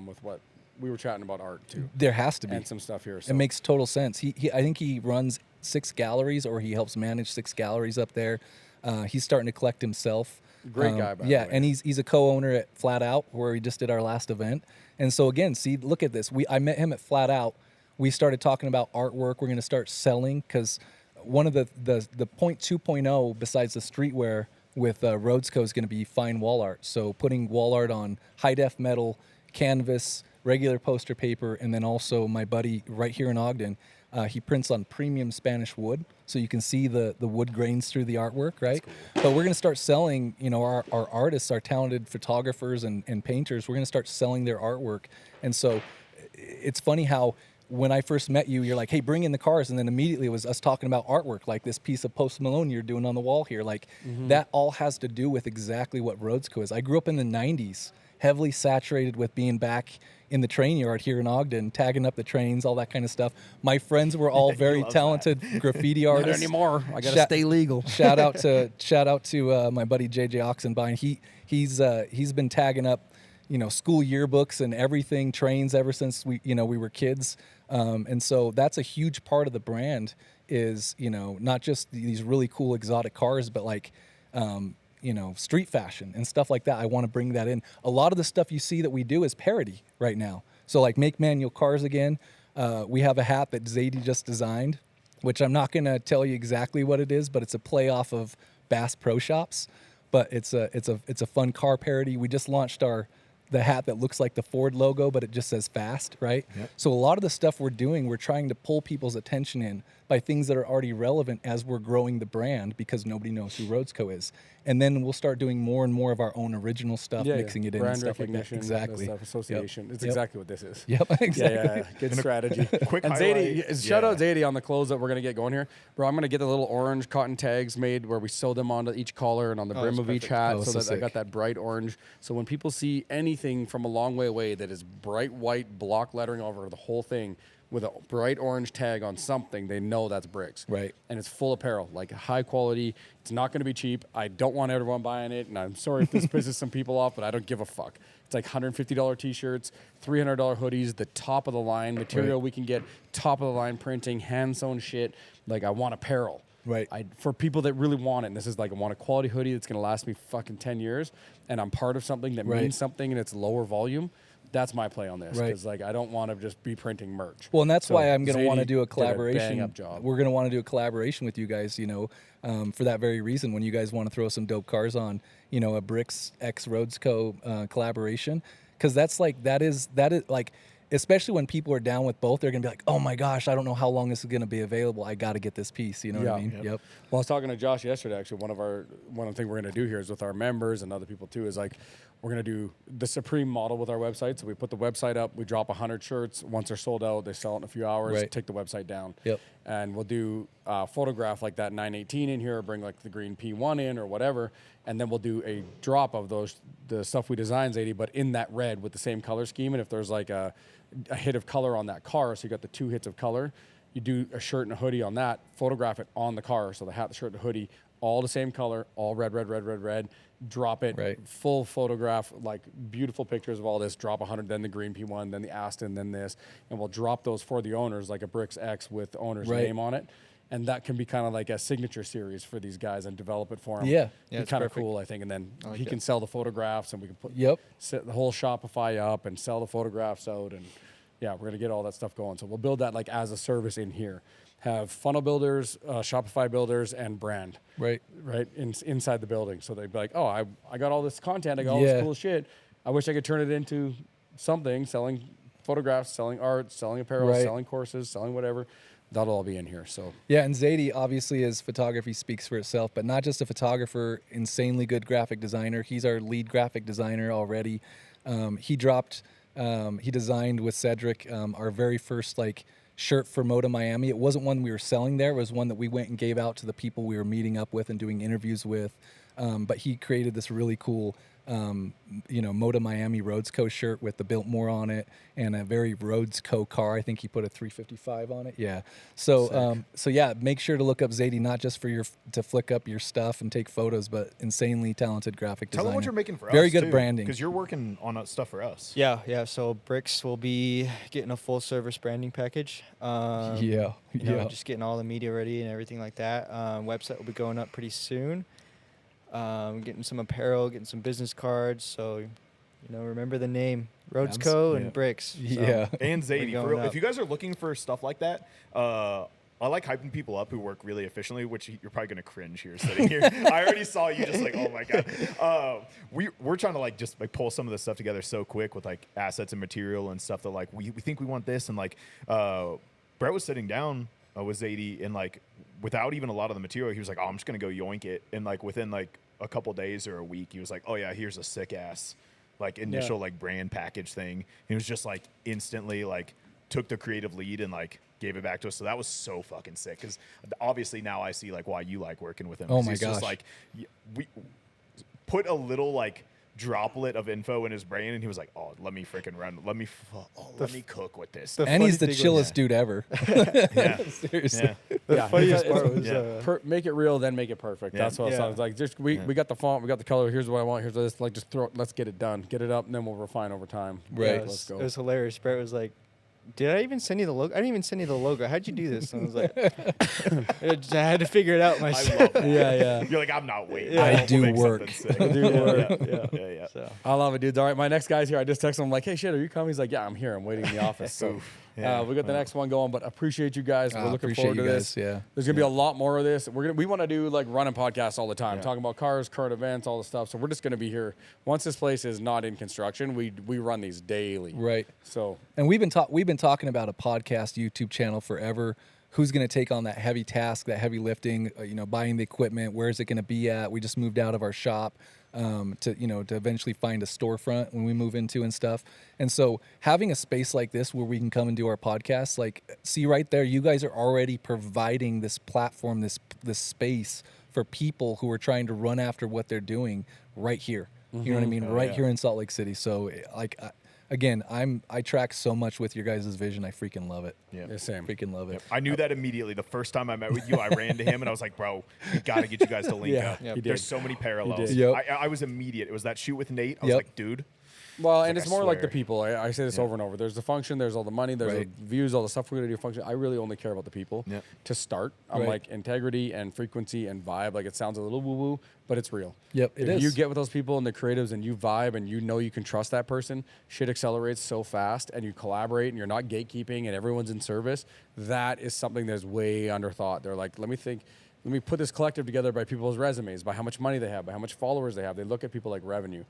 with what we were chatting about art too. There has to be. And some stuff here. So. It makes total sense. I think he runs 6 galleries, or he helps manage 6 galleries up there. He's starting to collect himself. Great guy, by the yeah, way. and he's a co-owner at Flat Out, where we just did our last event. And so again, see, look at this. I met him at Flat Out. We started talking about artwork. We're going to start selling, because one of the point 2.0 besides the streetwear with Rhodesco is going to be fine wall art. So putting wall art on high def metal, canvas, regular poster paper, and then also my buddy right here in Ogden, he prints on premium Spanish wood, so you can see the wood grains through the artwork, right? Cool. But we're going to start selling, our artists, our talented photographers and painters, we're going to start selling their artwork. And so it's funny how when I first met you, you're like, hey, bring in the cars. And then immediately it was us talking about artwork, like this piece of Post Malone you're doing on the wall here. Like that all has to do with exactly what Rhodesco is. I grew up in the 90s, heavily saturated with being back in the train yard here in Ogden, tagging up the trains, all that kind of stuff. My friends were all very talented graffiti artists. Not anymore. I got to stay legal. Shout out to my buddy JJ Oxenbein. He's been tagging up, school yearbooks and everything, trains ever since we were kids. And so that's a huge part of the brand is, not just these really cool exotic cars, but like, street fashion and stuff like that. I want to bring that in. A lot of the stuff you see that we do is parody right now. So like Make Manual Cars again. We have a hat that Zady just designed, which I'm not going to tell you exactly what it is, but it's a play off of Bass Pro Shops. But it's a fun car parody. We just launched the hat that looks like the Ford logo, but it just says fast, right? Yep. So a lot of the stuff we're doing, we're trying to pull people's attention in by things that are already relevant as we're growing the brand, because nobody knows who Rhodesco is. And then we'll start doing more and more of our own original stuff, mixing it in brand and stuff like that. recognition, Exactly. Stuff, association. Yep. It's exactly what this is. Yep, exactly. Yeah. Good strategy. Quick and highlight. Zady, shout out Zady on the clothes that we're going to get going here. Bro, I'm going to get the little orange cotton tags made where we sew them onto each collar and on the brim of each hat, so that I got that bright orange. So when people see anything from a long way away that is bright white block lettering over the whole thing with a bright orange tag on something, they know that's Bricks. Right. And it's full apparel, like high quality. It's not going to be cheap. I don't want everyone buying it, and I'm sorry if this pisses some people off, but I don't give a fuck. It's like $150 t-shirts, $300 hoodies, the top of the line material we can get, top of the line printing, hand sewn shit. Like, I want apparel. Right. For people that really want it, and this is like, I want a quality hoodie that's going to last me fucking 10 years, and I'm part of something that means something, and it's lower volume. That's my play on this, because like I don't want to just be printing merch. Well, and that's why I'm going to want to do a collaboration. Bang-up job. We're going to want to do a collaboration with you guys, for that very reason. When you guys want to throw some dope cars on, a Bricks X Rhodesco collaboration, because that is like, especially when people are down with both, they're going to be like, oh my gosh, I don't know how long this is going to be available. I got to get this piece. You know what I mean? Yep. Well, I was talking to Josh yesterday. Actually, one of the things we're going to do here is with our members and other people too is like, we're going to do the Supreme model with our website. So we put the website up, we drop 100 shirts. Once they're sold out, they sell it in a few hours, take the website down. Yep. And we'll do a photograph like that 918 in here, or bring like the green P1 in or whatever. And then we'll do a drop of the stuff we designed, Zady, but in that red with the same color scheme. And if there's like a hit of color on that car, so you got the 2 hits of color, you do a shirt and a hoodie on that, photograph it on the car. So the hat, the shirt, the hoodie, all the same color, all red, drop it, full photograph, like beautiful pictures of all this, drop 100, then the green P1, then the Aston, then this, and we'll drop those for the owners, like a Bricks X with the owner's name on it. And that can be kind of like a signature series for these guys and develop it for them. Yeah. It's kind of cool, I think. And then he can sell the photographs, and we can put set the whole Shopify up and sell the photographs out. And yeah, we're going to get all that stuff going. So we'll build that like as a service in here. Have funnel builders, Shopify builders, and brand. Right. Inside the building. So they'd be like, oh, I got all this content. I got all this cool shit. I wish I could turn it into something, selling photographs, selling art, selling apparel, selling courses, selling whatever. That'll all be in here. So yeah, and Zady, obviously, his photography speaks for itself, but not just a photographer, insanely good graphic designer. He's our lead graphic designer already. He designed with Cedric our very first shirt for Moda Miami. It wasn't one we were selling there. It was one that we went and gave out to the people we were meeting up with and doing interviews with. but he created this really cool Moda Miami Roads Co shirt with the Biltmore on it and a very Roads Co car. I think he put a 355 on it. Yeah. So yeah, make sure to look up Zady, not just for to flick up your stuff and take photos, but insanely talented graphic designer. Tell them what you're making for us. Very good branding. Because you're working on stuff for us. Yeah. So Bricks will be getting a full service branding package. Just getting all the media ready and everything like that. Website will be going up pretty soon. Getting some apparel, getting some business cards. So, remember the name Roads Co. and Bricks. So And Zady. For real, up. if you guys are looking for stuff like that, I like hyping people up who work really efficiently, which you're probably going to cringe here sitting here. I already saw you just like, oh my God. We're trying to just pull some of this stuff together so quick with like assets and material and stuff that like we think we want this. And like Brett was sitting down with Zady and like without even a lot of the material, he was like, oh, I'm just going to go yoink it. And like within like a couple days or a week, he was like, oh yeah, here's a sick ass like initial like brand package thing. He was just like instantly like took the creative lead and like gave it back to us. So that was so fucking sick. Because obviously now I see like why you like working with him. Oh my gosh. Just like we put a little like droplet of info in his brain and he was like, oh, let me freaking run. Let me cook with this. And he's the chillest dude ever. Seriously. The funniest part was make it real, then make it perfect. That's what it sounds like. Just we got the font, we got the color. Here's what I want. Here's this. Like let's get it done. Get it up, and then we'll refine over time. Right. Let's go. It was hilarious. Brett was like, did I even send you the logo? I didn't even send you the logo. How'd you do this? And I was like, I had to figure it out myself. I love that. Yeah. You're like, I'm not waiting. I do work. Yeah. So. I love it, dude. All right, my next guy's here. I just texted him like, hey, shit, are you coming? He's like, yeah, I'm here. I'm waiting in the office. So we got the next one going, but appreciate you guys. We're looking forward to this. Yeah. There's gonna be a lot more of this. We want to do like running podcasts all the time, talking about cars, current events, all the stuff. So we're just gonna be here. Once this place is not in construction, we run these daily. Right. So and we've been talking about a podcast YouTube channel forever. Who's going to take on that heavy task, that heavy lifting, buying the equipment, where is it going to be at? We just moved out of our shop to eventually find a storefront when we move into and stuff. And so having a space like this where we can come and do our podcast, like see right there, you guys are already providing this platform, this space for people who are trying to run after what they're doing right here. You know what I mean? Here in Salt Lake City. So like, again, I track so much with your guys' vision. I freaking love it. Yeah, same. Freaking love it. I knew that immediately. The first time I met with you, I ran to him and I was like, bro, we got to get you guys to link up. Yep. There's so many parallels. Yep. I was immediate. It was that shoot with Nate. I was like, dude. Well, and like, it's I more like the swear. people. I say this over and over. There's the function, there's all the money, there's the views, all the stuff we're going to do function. I really only care about the people to start. I'm like integrity and frequency and vibe. Like it sounds a little woo-woo, but it's real. Yep, it if is. you get with those people and the creatives and you vibe and you know you can trust that person, shit accelerates so fast and you collaborate and you're not gatekeeping and everyone's in service. That is something that's way underthought. They're like, let me put this collective together by people's resumes, by how much money they have, by how much followers they have. They look at people like revenue.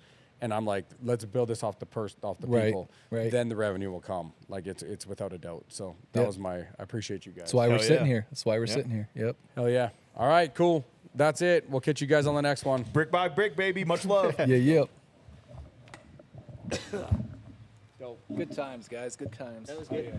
And I'm like, let's build this off the people. Right. Then the revenue will come. Like it's without a doubt. So that was I appreciate you guys. That's why we're sitting here. That's why we're sitting here. Yep. Hell yeah. All right, cool. That's it. We'll catch you guys on the next one. Brick by brick, baby. Much love. Yep. Good times, guys. Good times. That was good.